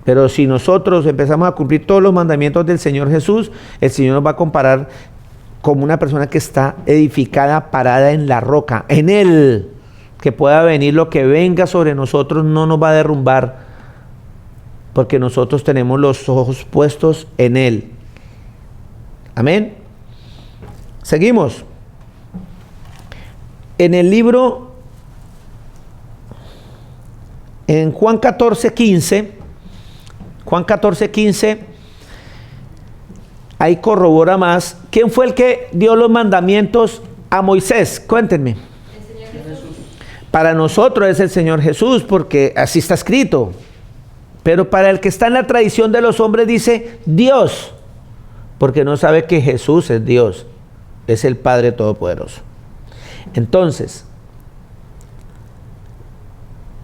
Pero si nosotros empezamos a cumplir todos los mandamientos del Señor Jesús, el Señor nos va a comparar como una persona que está edificada, parada en la roca, en Él, que pueda venir lo que venga sobre nosotros, no nos va a derrumbar, porque nosotros tenemos los ojos puestos en Él. Amén. Seguimos. En el libro, en Juan 14:15, ahí corrobora más. ¿Quién fue el que dio los mandamientos a Moisés? Cuéntenme. El Señor Jesús. Para nosotros es el Señor Jesús, porque así está escrito. Pero para el que está en la tradición de los hombres dice Dios, porque no sabe que Jesús es Dios, es el Padre Todopoderoso. Entonces,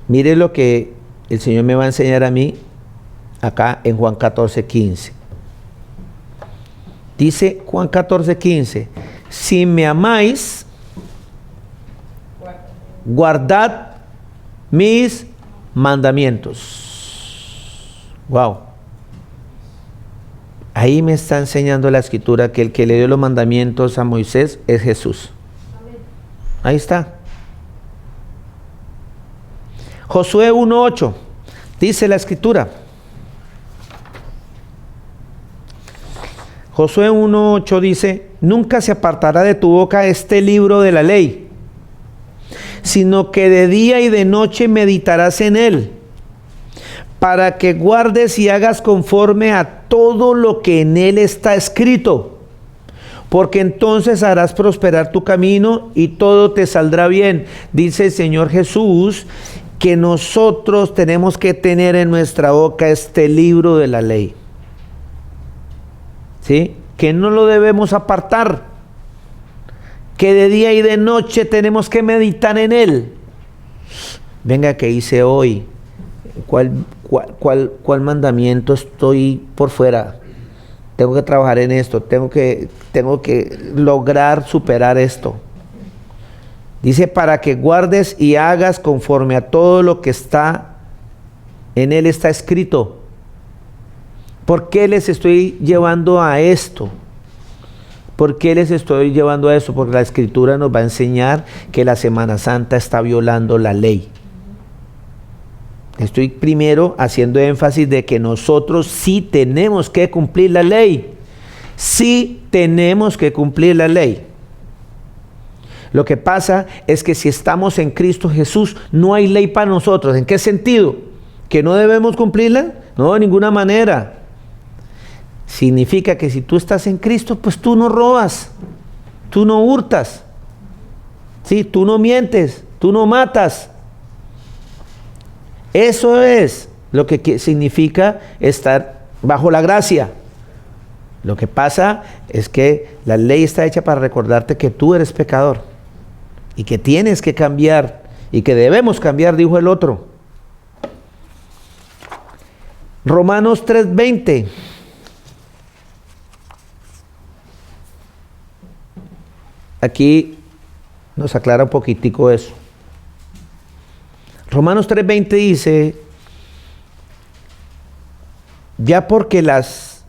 mire lo que el Señor me va a enseñar a mí acá en Juan 14:15. Dice Juan 14:15, si me amáis, guardad mis mandamientos. Wow. Ahí me está enseñando la Escritura que el que le dio los mandamientos a Moisés es Jesús. Ahí está. Josué 1:8 dice la Escritura. Josué 1:8 dice, nunca se apartará de tu boca este libro de la ley, sino que de día y de noche meditarás en él, para que guardes y hagas conforme a todo lo que en él está escrito, porque entonces harás prosperar tu camino y todo te saldrá bien. Dice el Señor Jesús que nosotros tenemos que tener en nuestra boca este libro de la ley, ¿sí? Que no lo debemos apartar, que de día y de noche tenemos que meditar en él. Venga, ¿qué hice hoy? ¿Cuál mandamiento estoy por fuera? Tengo que trabajar en esto, tengo que lograr superar esto. Dice, para que guardes y hagas conforme a todo lo que está en él está escrito. ¿Por qué les estoy llevando a esto? ¿Por qué les estoy llevando a esto? Porque la Escritura nos va a enseñar que la Semana Santa está violando la ley. Estoy primero haciendo énfasis de que nosotros sí tenemos que cumplir la ley. Sí tenemos que cumplir la ley. Lo que pasa es que si estamos en Cristo Jesús, no hay ley para nosotros. ¿En qué sentido? ¿Que no debemos cumplirla? No, de ninguna manera. Significa que si tú estás en Cristo, pues tú no robas, tú no hurtas, ¿sí? Tú no mientes, tú no matas. Eso es lo que significa estar bajo la gracia. Lo que pasa es que la ley está hecha para recordarte que tú eres pecador y que tienes que cambiar y que debemos cambiar, dijo el otro. Romanos 3:20. Aquí nos aclara un poquitico eso. Romanos 3:20 dice, ya porque las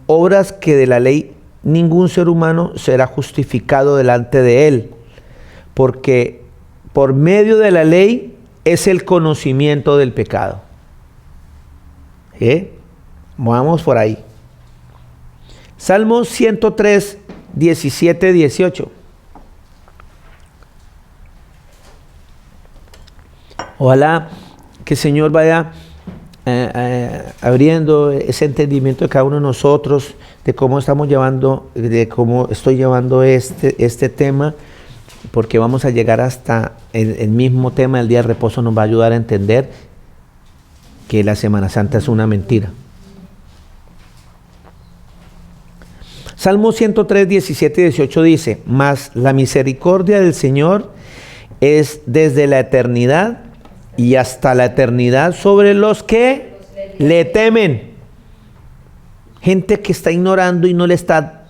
obras que de la ley ningún ser humano será justificado delante de él, porque por medio de la ley es el conocimiento del pecado. Vamos por ahí. Salmo 103, 17, 18. Ojalá que el Señor vaya abriendo ese entendimiento de cada uno de nosotros, de cómo estamos llevando, de cómo estoy llevando este tema, porque vamos a llegar hasta el mismo tema del día de reposo. Nos va a ayudar a entender que la Semana Santa es una mentira. Salmo 103, 17 y 18 dice, mas la misericordia del Señor es desde la eternidad y hasta la eternidad sobre los que le temen. Gente que está ignorando y no está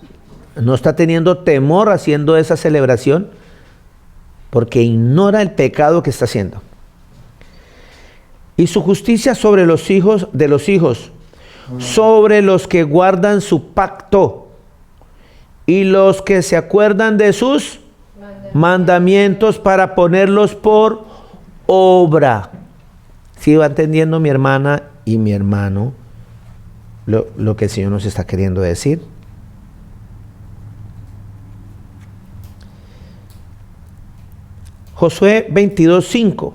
teniendo temor haciendo esa celebración porque ignora el pecado que está haciendo. Y su justicia sobre los hijos de los hijos, sobre los que guardan su pacto y los que se acuerdan de sus mandamientos para ponerlos por obra. ¿Sí va entendiendo mi hermana y mi hermano lo que el Señor nos está queriendo decir? Josué 22:5.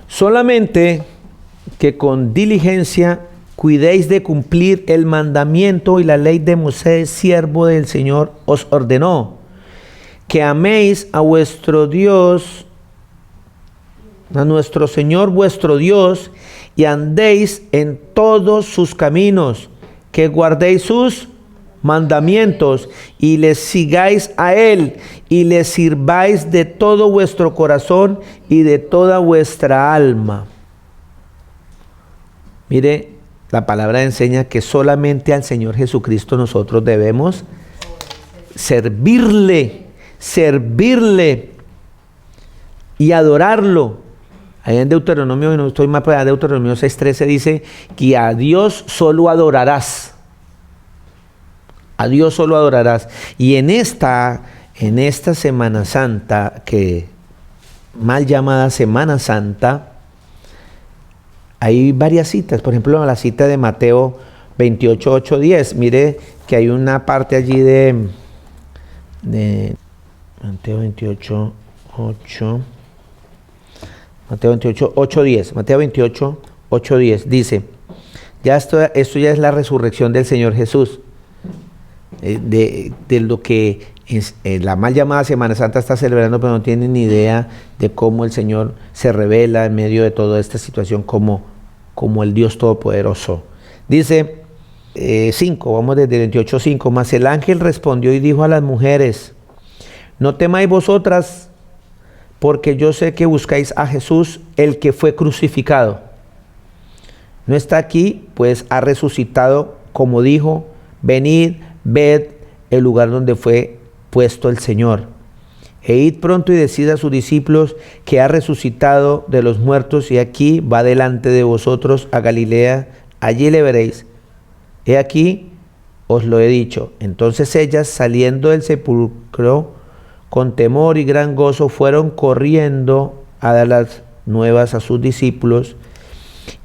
Solamente que con diligencia cuidéis de cumplir el mandamiento y la ley de Moisés, siervo del Señor, os ordenó, que améis a vuestro Dios, a nuestro Señor vuestro Dios, y andéis en todos sus caminos, que guardéis sus mandamientos y les sigáis a Él y les sirváis de todo vuestro corazón y de toda vuestra alma. Mire, la palabra enseña que solamente al Señor Jesucristo nosotros debemos servirle y adorarlo. Ahí en Deuteronomio, no estoy más para Deuteronomio 6:13 dice que a Dios solo adorarás. A Dios solo adorarás. Y en esta Semana Santa, que mal llamada Semana Santa, hay varias citas. Por ejemplo, la cita de Mateo 28, 8, 10. Mire que hay una parte allí de Mateo 28, 8. Mateo 28, 8, 10. Mateo 28, 8, 10. Dice, esto ya es la resurrección del Señor Jesús. De lo que la mal llamada Semana Santa está celebrando, pero no tienen ni idea de cómo el Señor se revela en medio de toda esta situación como el Dios Todopoderoso. Dice 5, vamos desde 28, 5. Mas el ángel respondió y dijo a las mujeres, no temáis vosotras, porque yo sé que buscáis a Jesús, el que fue crucificado. No está aquí, pues ha resucitado, como dijo, venid, ved el lugar donde fue puesto el Señor. E id pronto y decid a sus discípulos que ha resucitado de los muertos y aquí va delante de vosotros a Galilea, allí le veréis. He aquí, os lo he dicho. Entonces ellas, saliendo del sepulcro, con temor y gran gozo, fueron corriendo a dar las nuevas a sus discípulos.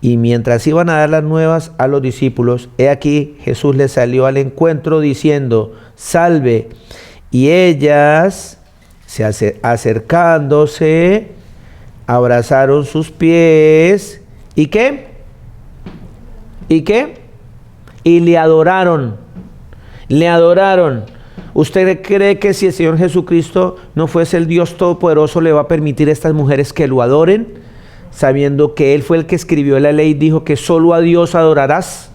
Y mientras iban a dar las nuevas a los discípulos, he aquí Jesús les salió al encuentro diciendo, salve. Y ellas, acercándose, abrazaron sus pies. ¿Y qué? ¿Y qué? Y le adoraron. Le adoraron. ¿Usted cree que si el Señor Jesucristo no fuese el Dios Todopoderoso, le va a permitir a estas mujeres que lo adoren? Sabiendo que Él fue el que escribió la ley, dijo que solo a Dios adorarás.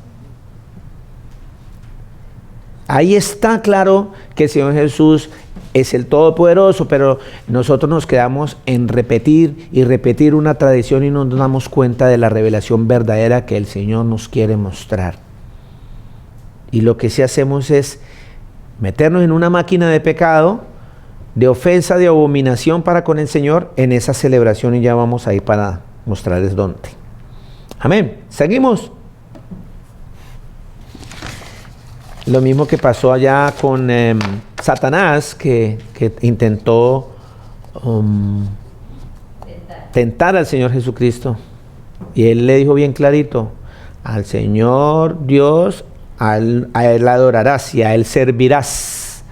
Ahí está claro que el Señor Jesús es el Todopoderoso, pero nosotros nos quedamos en repetir y repetir una tradición y no nos damos cuenta de la revelación verdadera que el Señor nos quiere mostrar. Y lo que sí hacemos es meternos en una máquina de pecado, de ofensa, de abominación para con el Señor en esa celebración, y ya vamos ahí para mostrarles dónde. Amén. Seguimos. Lo mismo que pasó allá con Satanás, que intentó tentar al Señor Jesucristo. Y Él le dijo bien clarito: al Señor Dios, a Él adorarás y a Él servirás.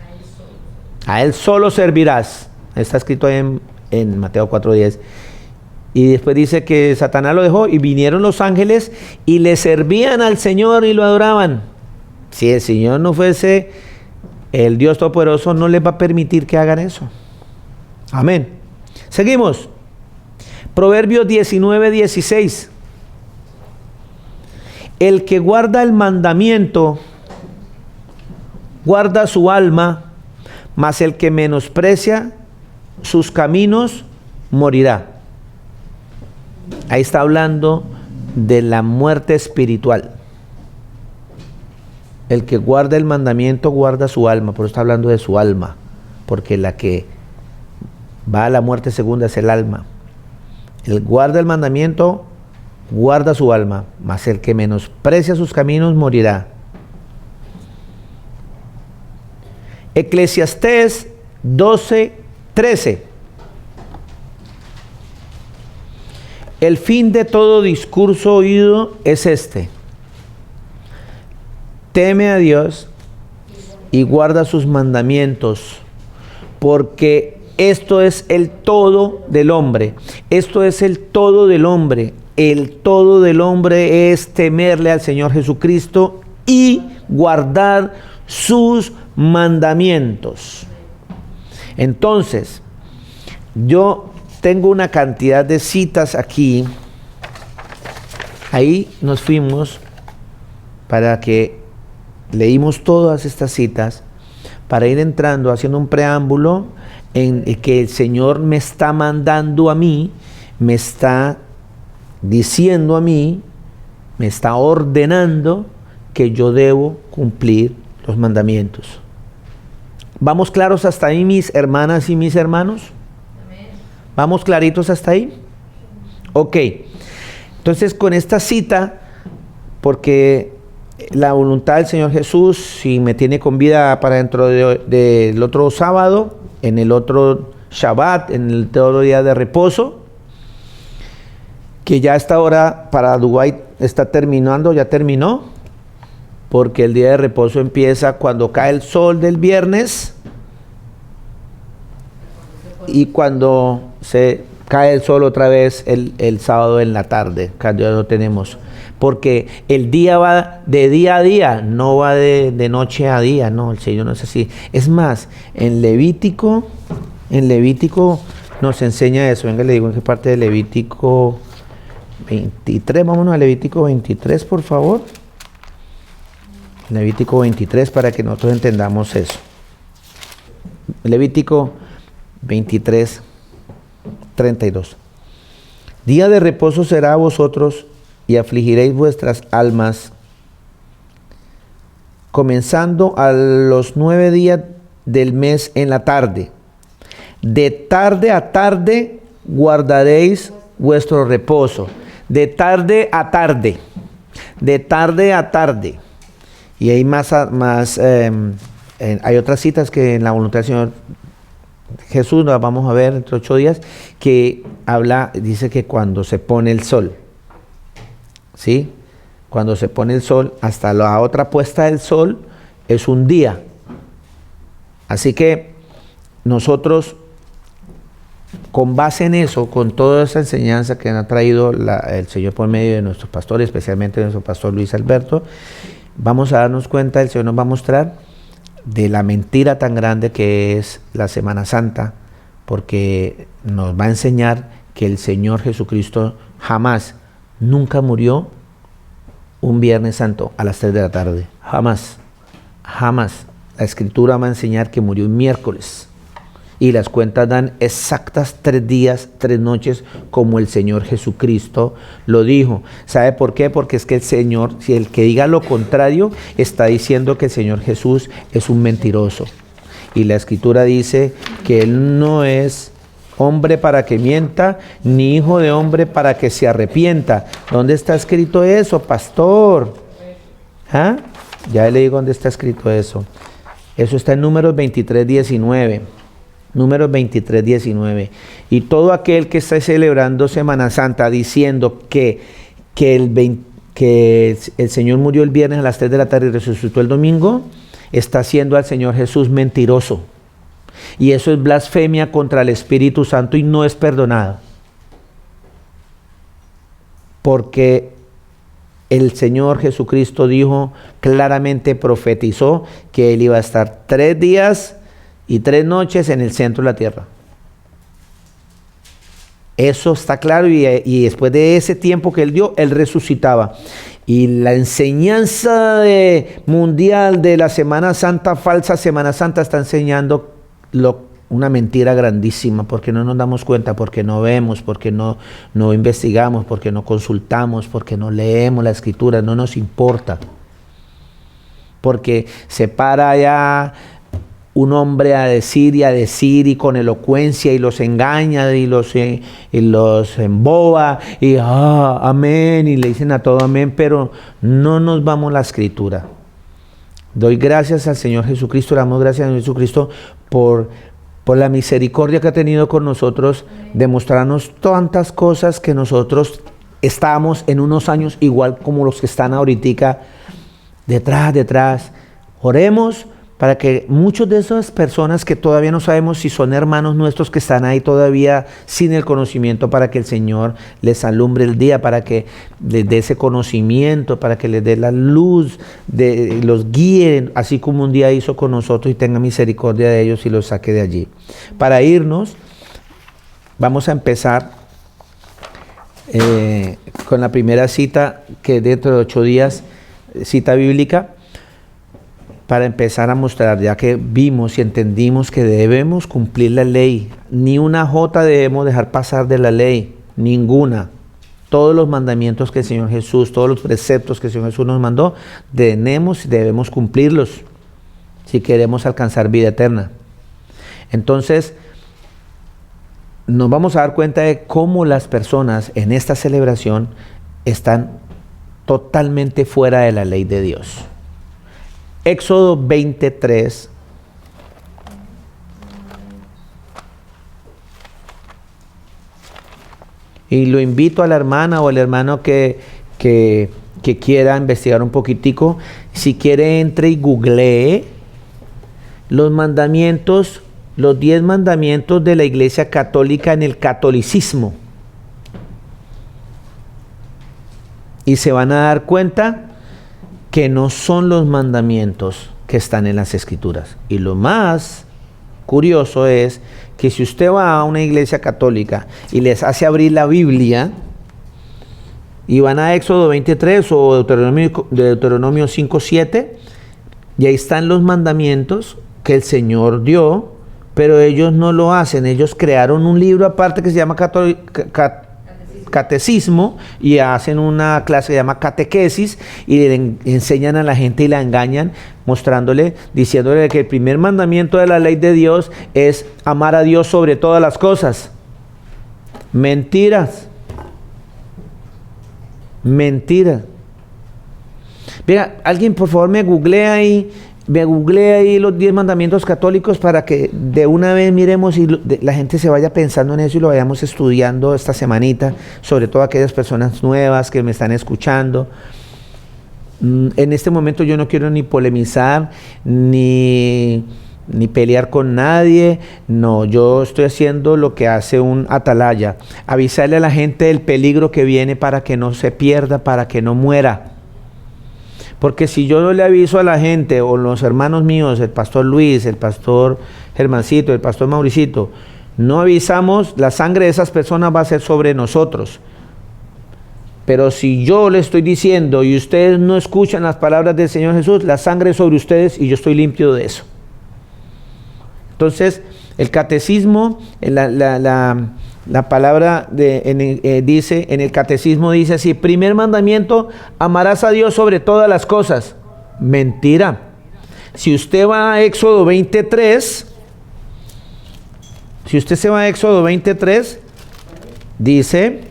A Él solo servirás. Está escrito ahí en Mateo 4:10. Y después dice que Satanás lo dejó y vinieron los ángeles y le servían al Señor y lo adoraban. Si el Señor no fuese el Dios Todopoderoso, no les va a permitir que hagan eso. Amén. Seguimos. Proverbios 19:16. El que guarda el mandamiento, guarda su alma, mas el que menosprecia sus caminos, morirá. Ahí está hablando de la muerte espiritual. El que guarda el mandamiento guarda su alma, por eso está hablando de su alma, porque la que va a la muerte segunda es el alma. El guarda el mandamiento guarda su alma, mas el que menosprecia sus caminos morirá. Eclesiastés 12:13. El fin de todo discurso oído es este: teme a Dios y guarda sus mandamientos, porque esto es el todo del hombre. Esto es el todo del hombre. El todo del hombre es temerle al Señor Jesucristo y guardar sus mandamientos. Entonces, yo tengo una cantidad de citas aquí. Ahí nos fuimos para que leímos todas estas citas para ir entrando, haciendo un preámbulo en que el Señor me está mandando a mí, me está diciendo a mí, me está ordenando que yo debo cumplir los mandamientos. ¿Vamos claros hasta ahí, mis hermanas y mis hermanos? ¿Vamos claritos hasta ahí? Ok. Entonces, con esta cita, porque la voluntad del Señor Jesús, si me tiene con vida para dentro del otro sábado, en el otro Shabbat, en el otro día de reposo, que ya a esta hora para Dubái está terminando, ya terminó, porque el día de reposo empieza cuando cae el sol del viernes y cuando se cae el sol otra vez el sábado en la tarde, cuando ya lo tenemos. Porque el día va de día a día, no va de noche a día, no, el Señor no es así. Es más, en Levítico nos enseña eso. Venga, le digo en qué parte de Levítico 23, vámonos a Levítico 23, por favor. Levítico 23, para que nosotros entendamos eso. Levítico 23, 32. Día de reposo será a vosotros y afligiréis vuestras almas, comenzando a los 9 días del mes en la tarde. De tarde a tarde guardaréis vuestro reposo. De tarde a tarde. De tarde a tarde. Y hay hay otras citas que en la voluntad del Señor Jesús, las vamos a ver entre 8 días, que dice que cuando se pone el sol, ¿sí? Cuando se pone el sol, hasta la otra puesta del sol es un día. Así que nosotros con base en eso, con toda esa enseñanza que ha traído el Señor por medio de nuestros pastores, especialmente de nuestro pastor Luis Alberto, vamos a darnos cuenta, el Señor nos va a mostrar de la mentira tan grande que es la Semana Santa, porque nos va a enseñar que el Señor Jesucristo jamás, nunca murió un Viernes Santo a las 3 de la tarde, jamás, jamás. La Escritura va a enseñar que murió un miércoles, y las cuentas dan exactas 3 días, 3 noches, como el Señor Jesucristo lo dijo. ¿Sabe por qué? Porque es que el Señor, si el que diga lo contrario, está diciendo que el Señor Jesús es un mentiroso. Y la Escritura dice que Él no es hombre para que mienta, ni hijo de hombre para que se arrepienta. ¿Dónde está escrito eso, pastor? ¿Ah? Ya le digo dónde está escrito eso. Eso está en Números 23:19. Números 23:19. Y todo aquel que está celebrando Semana Santa diciendo que el Señor murió el viernes a las 3 de la tarde y resucitó el domingo, está haciendo al Señor Jesús mentiroso. Y eso es blasfemia contra el Espíritu Santo y no es perdonado. Porque el Señor Jesucristo dijo claramente, profetizó que Él iba a estar 3 días y 3 noches en el centro de la tierra. Eso está claro, y después de ese tiempo que Él dio, Él resucitaba. Y la enseñanza mundial de la Semana Santa, falsa Semana Santa, está enseñando una mentira grandísima, porque no nos damos cuenta, porque no vemos, porque no investigamos, porque no consultamos, porque no leemos la Escritura, no nos importa. Porque se para ya un hombre a decir y con elocuencia, y los engaña y los emboba, y amén, y le dicen a todo amén, pero no nos vamos a la Escritura. Doy gracias al Señor Jesucristo, le damos gracias a Jesucristo por la misericordia que ha tenido con nosotros, de mostrarnos tantas cosas que nosotros estábamos en unos años igual como los que están ahorita, detrás. Oremos para que muchas de esas personas que todavía no sabemos si son hermanos nuestros, que están ahí todavía sin el conocimiento, para que el Señor les alumbre el día, para que les dé ese conocimiento, para que les dé la luz, los guíe, así como un día hizo con nosotros, y tenga misericordia de ellos y los saque de allí. Para irnos, vamos a empezar con la primera cita, que dentro de 8 días, cita bíblica, para empezar a mostrar, ya que vimos y entendimos que debemos cumplir la ley. Ni una jota debemos dejar pasar de la ley, ninguna. Todos los mandamientos que el Señor Jesús, todos los preceptos que el Señor Jesús nos mandó, debemos cumplirlos si queremos alcanzar vida eterna. Entonces, nos vamos a dar cuenta de cómo las personas en esta celebración están totalmente fuera de la ley de Dios. Éxodo 23. Y lo invito a la hermana o al hermano que quiera investigar un poquitico. Si quiere, entre y googlee los mandamientos, los 10 mandamientos de la Iglesia Católica en el catolicismo. Y se van a dar cuenta que no son los mandamientos que están en las Escrituras. Y lo más curioso es que si usted va a una iglesia católica y les hace abrir la Biblia, y van a Éxodo 23 o Deuteronomio 5:7, y ahí están los mandamientos que el Señor dio, pero ellos no lo hacen. Ellos crearon un libro aparte que se llama catecismo, y hacen una clase que se llama catequesis, y le enseñan a la gente y la engañan, diciéndole que el primer mandamiento de la ley de Dios es amar a Dios sobre todas las cosas. Mentiras. Mira, alguien por favor me googlea ahí los 10 mandamientos católicos, para que de una vez miremos y la gente se vaya pensando en eso y lo vayamos estudiando esta semanita, sobre todo aquellas personas nuevas que me están escuchando. En este momento yo no quiero ni polemizar, ni ni pelear con nadie. No, yo estoy haciendo lo que hace un atalaya, avisarle a la gente del peligro que viene para que no se pierda, para que no muera. Porque si yo no le aviso a la gente, o los hermanos míos, el pastor Luis, el pastor Germancito, el pastor Mauricito, no avisamos, la sangre de esas personas va a ser sobre nosotros. Pero si yo le estoy diciendo y ustedes no escuchan las palabras del Señor Jesús, la sangre es sobre ustedes y yo estoy limpio de eso. Entonces, el catecismo, la palabra dice, en el catecismo dice así: primer mandamiento, amarás a Dios sobre todas las cosas. Mentira. Si usted va a Éxodo 23, dice: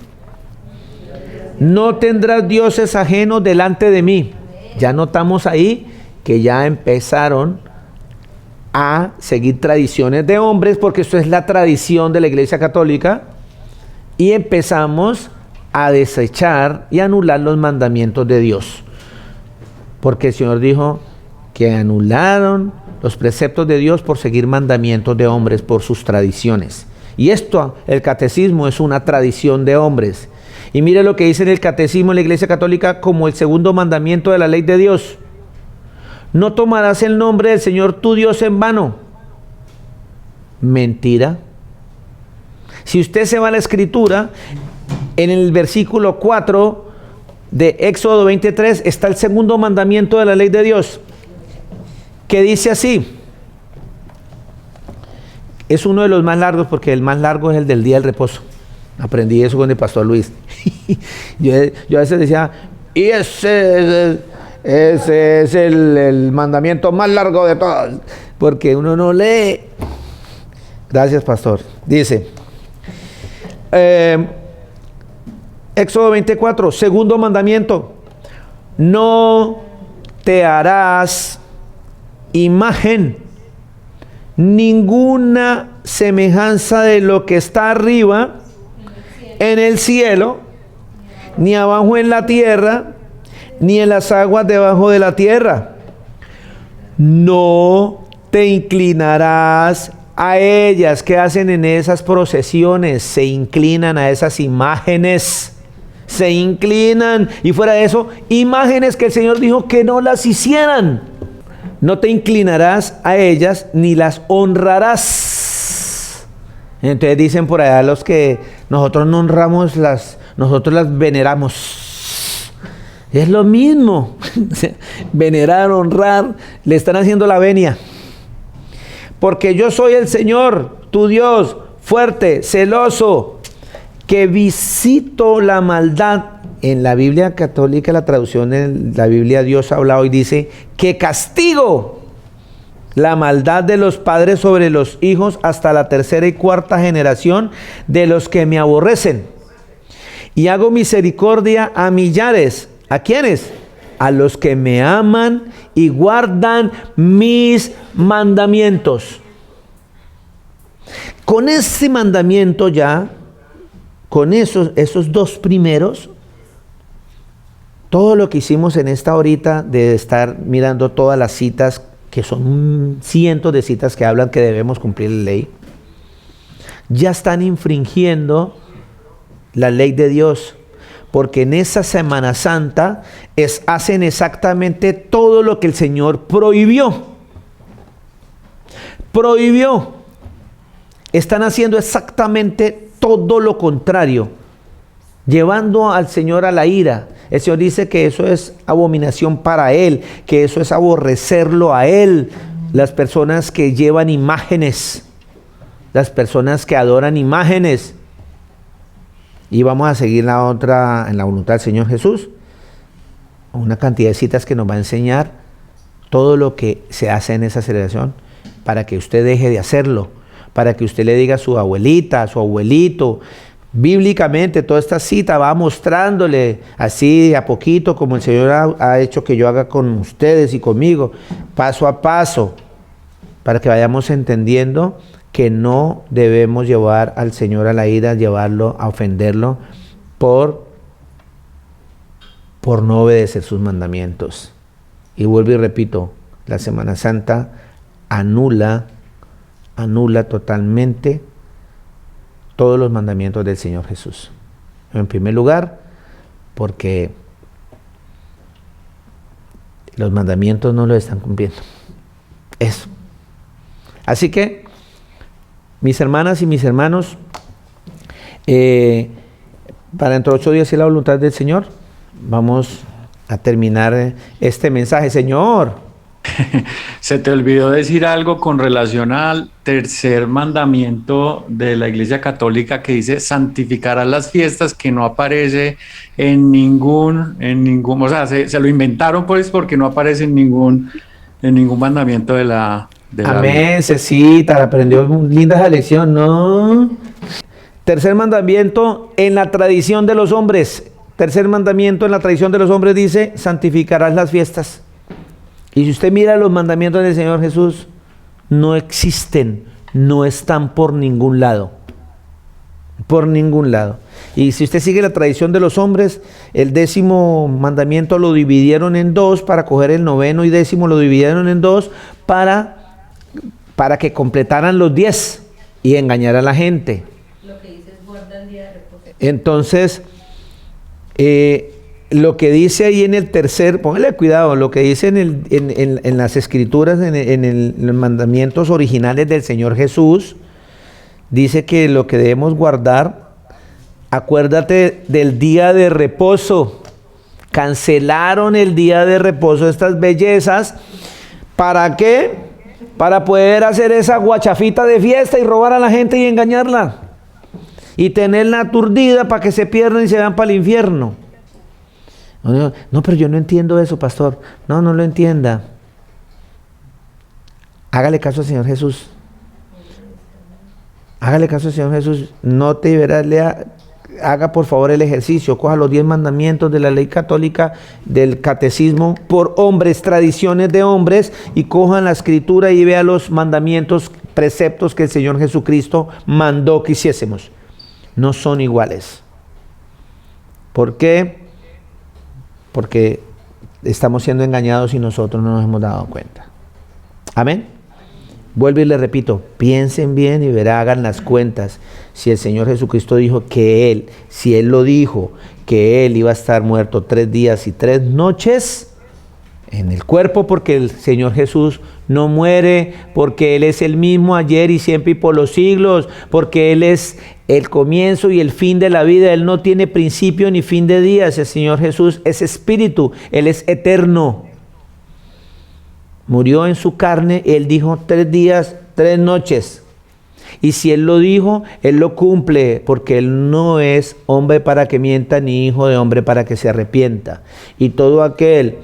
no tendrás dioses ajenos delante de mí. Ya notamos ahí que ya empezaron a seguir tradiciones de hombres, porque esto es la tradición de la Iglesia Católica, y empezamos a desechar y anular los mandamientos de Dios, porque el Señor dijo que anularon los preceptos de Dios por seguir mandamientos de hombres, por sus tradiciones. Y esto, el catecismo, es una tradición de hombres. Y mire lo que dice en el catecismo de la Iglesia Católica como el segundo mandamiento de la ley de Dios: no tomarás el nombre del Señor tu Dios en vano. Mentira. Si usted se va a la Escritura, en el versículo 4 de Éxodo 23 está el segundo mandamiento de la ley de Dios, que dice así. Es uno de los más largos, porque el más largo es el del día del reposo. Aprendí eso con el pastor Luis. yo a veces decía, y ese es el mandamiento más largo de todos, porque uno no lee. Gracias, pastor. Dice, Éxodo 24, segundo mandamiento: no te harás imagen, ninguna semejanza de lo que está arriba en el cielo, ni abajo en la tierra, ni en las aguas debajo de la tierra. No te inclinarás a ellas. ¿Qué hacen en esas procesiones? Se inclinan a esas imágenes. Se inclinan. Y fuera de eso, imágenes que el Señor dijo que no las hicieran. No te inclinarás a ellas, ni las honrarás. Entonces dicen por allá los que nosotros no honramos, nosotros las veneramos. Es lo mismo. Venerar, honrar, le están haciendo la venia. Porque yo soy el Señor, tu Dios, fuerte, celoso, que visito la maldad. En la Biblia católica, la traducción de la Biblia Dios habla hoy, dice que castigo la maldad de los padres sobre los hijos hasta la tercera y cuarta generación de los que me aborrecen. Y hago misericordia a millares. ¿A quiénes? A los que me aman y guardan mis mandamientos. Con ese mandamiento ya, con esos dos primeros, todo lo que hicimos en esta horita de estar mirando todas las citas, que son cientos de citas que hablan que debemos cumplir la ley, ya están infringiendo la ley de Dios, porque en esa Semana Santa hacen exactamente todo lo que el Señor prohibió. Prohibió. Están haciendo exactamente todo lo contrario, llevando al Señor a la ira. El Señor dice que eso es abominación para Él, que eso es aborrecerlo a Él. Las personas que llevan imágenes, las personas que adoran imágenes. Y vamos a seguir la otra en la voluntad del Señor Jesús. Una cantidad de citas que nos va a enseñar todo lo que se hace en esa celebración, para que usted deje de hacerlo, para que usted le diga a su abuelita, a su abuelito. Bíblicamente toda esta cita va mostrándole así a poquito, como el Señor ha hecho que yo haga con ustedes y conmigo, paso a paso, para que vayamos entendiendo que no debemos llevar al Señor a la ira, llevarlo a ofenderlo por no obedecer sus mandamientos. Y vuelvo y repito, la Semana Santa anula totalmente todos los mandamientos del Señor Jesús. En primer lugar, porque los mandamientos no los están cumpliendo. Eso. Así que, mis hermanas y mis hermanos, para dentro de 8 días, si es la voluntad del Señor, vamos a terminar este mensaje. Señor, se te olvidó decir algo con relación al tercer mandamiento de la Iglesia Católica que dice santificarás las fiestas, que no aparece en ningún, o sea, se lo inventaron pues porque no aparece en ningún mandamiento de la amén, Cecita, aprendió linda esa lección, ¿no? Tercer mandamiento en la tradición de los hombres. Tercer mandamiento en la tradición de los hombres dice, santificarás las fiestas. Y si usted mira los mandamientos del Señor Jesús, no existen, no están por ningún lado. Por ningún lado. Y si usted sigue la tradición de los hombres, el 10º mandamiento lo dividieron en 2 para coger el 9º y 10º lo dividieron en 2 para que completaran los 10 y engañar a la gente. Lo que dice es guarda el día de reposo. Entonces, lo que dice ahí en el tercer, póngale cuidado, lo que dice en las escrituras, en los mandamientos originales del Señor Jesús, dice que lo que debemos guardar, acuérdate del día de reposo. Cancelaron el día de reposo, estas bellezas. ¿Para qué? Para poder hacer esa guachafita de fiesta y robar a la gente y engañarla. Y tenerla aturdida para que se pierdan y se van para el infierno. No, pero yo no entiendo eso, pastor. No lo entienda. Hágale caso al Señor Jesús. Hágale caso al Señor Jesús. No te verás, haga por favor el ejercicio. Coja los 10 mandamientos de la ley católica, del catecismo, por hombres, tradiciones de hombres, y cojan la escritura y vea los mandamientos, preceptos que el Señor Jesucristo mandó que hiciésemos. No son iguales. ¿Por qué? Porque estamos siendo engañados y nosotros no nos hemos dado cuenta. Amén. Vuelvo y le repito, piensen bien y verán, hagan las cuentas. Si el Señor Jesucristo dijo que si Él lo dijo, que Él iba a estar muerto 3 días y 3 noches en el cuerpo, porque el Señor Jesús no muere, porque Él es el mismo ayer y siempre y por los siglos, porque Él es el comienzo y el fin de la vida. Él no tiene principio ni fin de días. El Señor Jesús es espíritu, Él es eterno. Murió en su carne, Él dijo 3 días, 3 noches. Y si Él lo dijo, Él lo cumple, porque Él no es hombre para que mienta, ni hijo de hombre para que se arrepienta. Y todo aquel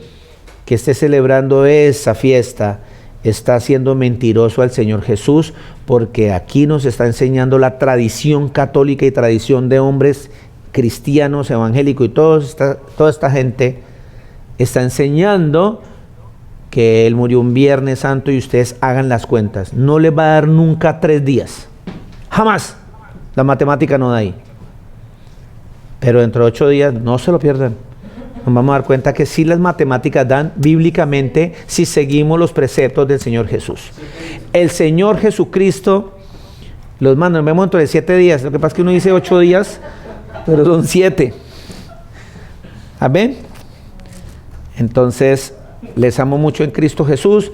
que esté celebrando esa fiesta está siendo mentiroso al Señor Jesús, porque aquí nos está enseñando la tradición católica y tradición de hombres cristianos, evangélicos y toda esta gente está enseñando que Él murió un Viernes Santo, y ustedes hagan las cuentas. No les va a dar nunca 3 días. Jamás. La matemática no da ahí. Pero dentro de 8 días no se lo pierdan. Nos vamos a dar cuenta que sí, las matemáticas dan bíblicamente si seguimos los preceptos del Señor Jesús. El Señor Jesucristo los manda. Nos vemos dentro de 7 días. Lo que pasa es que uno dice 8 días, pero son 7. Amén. Entonces, les amo mucho en Cristo Jesús.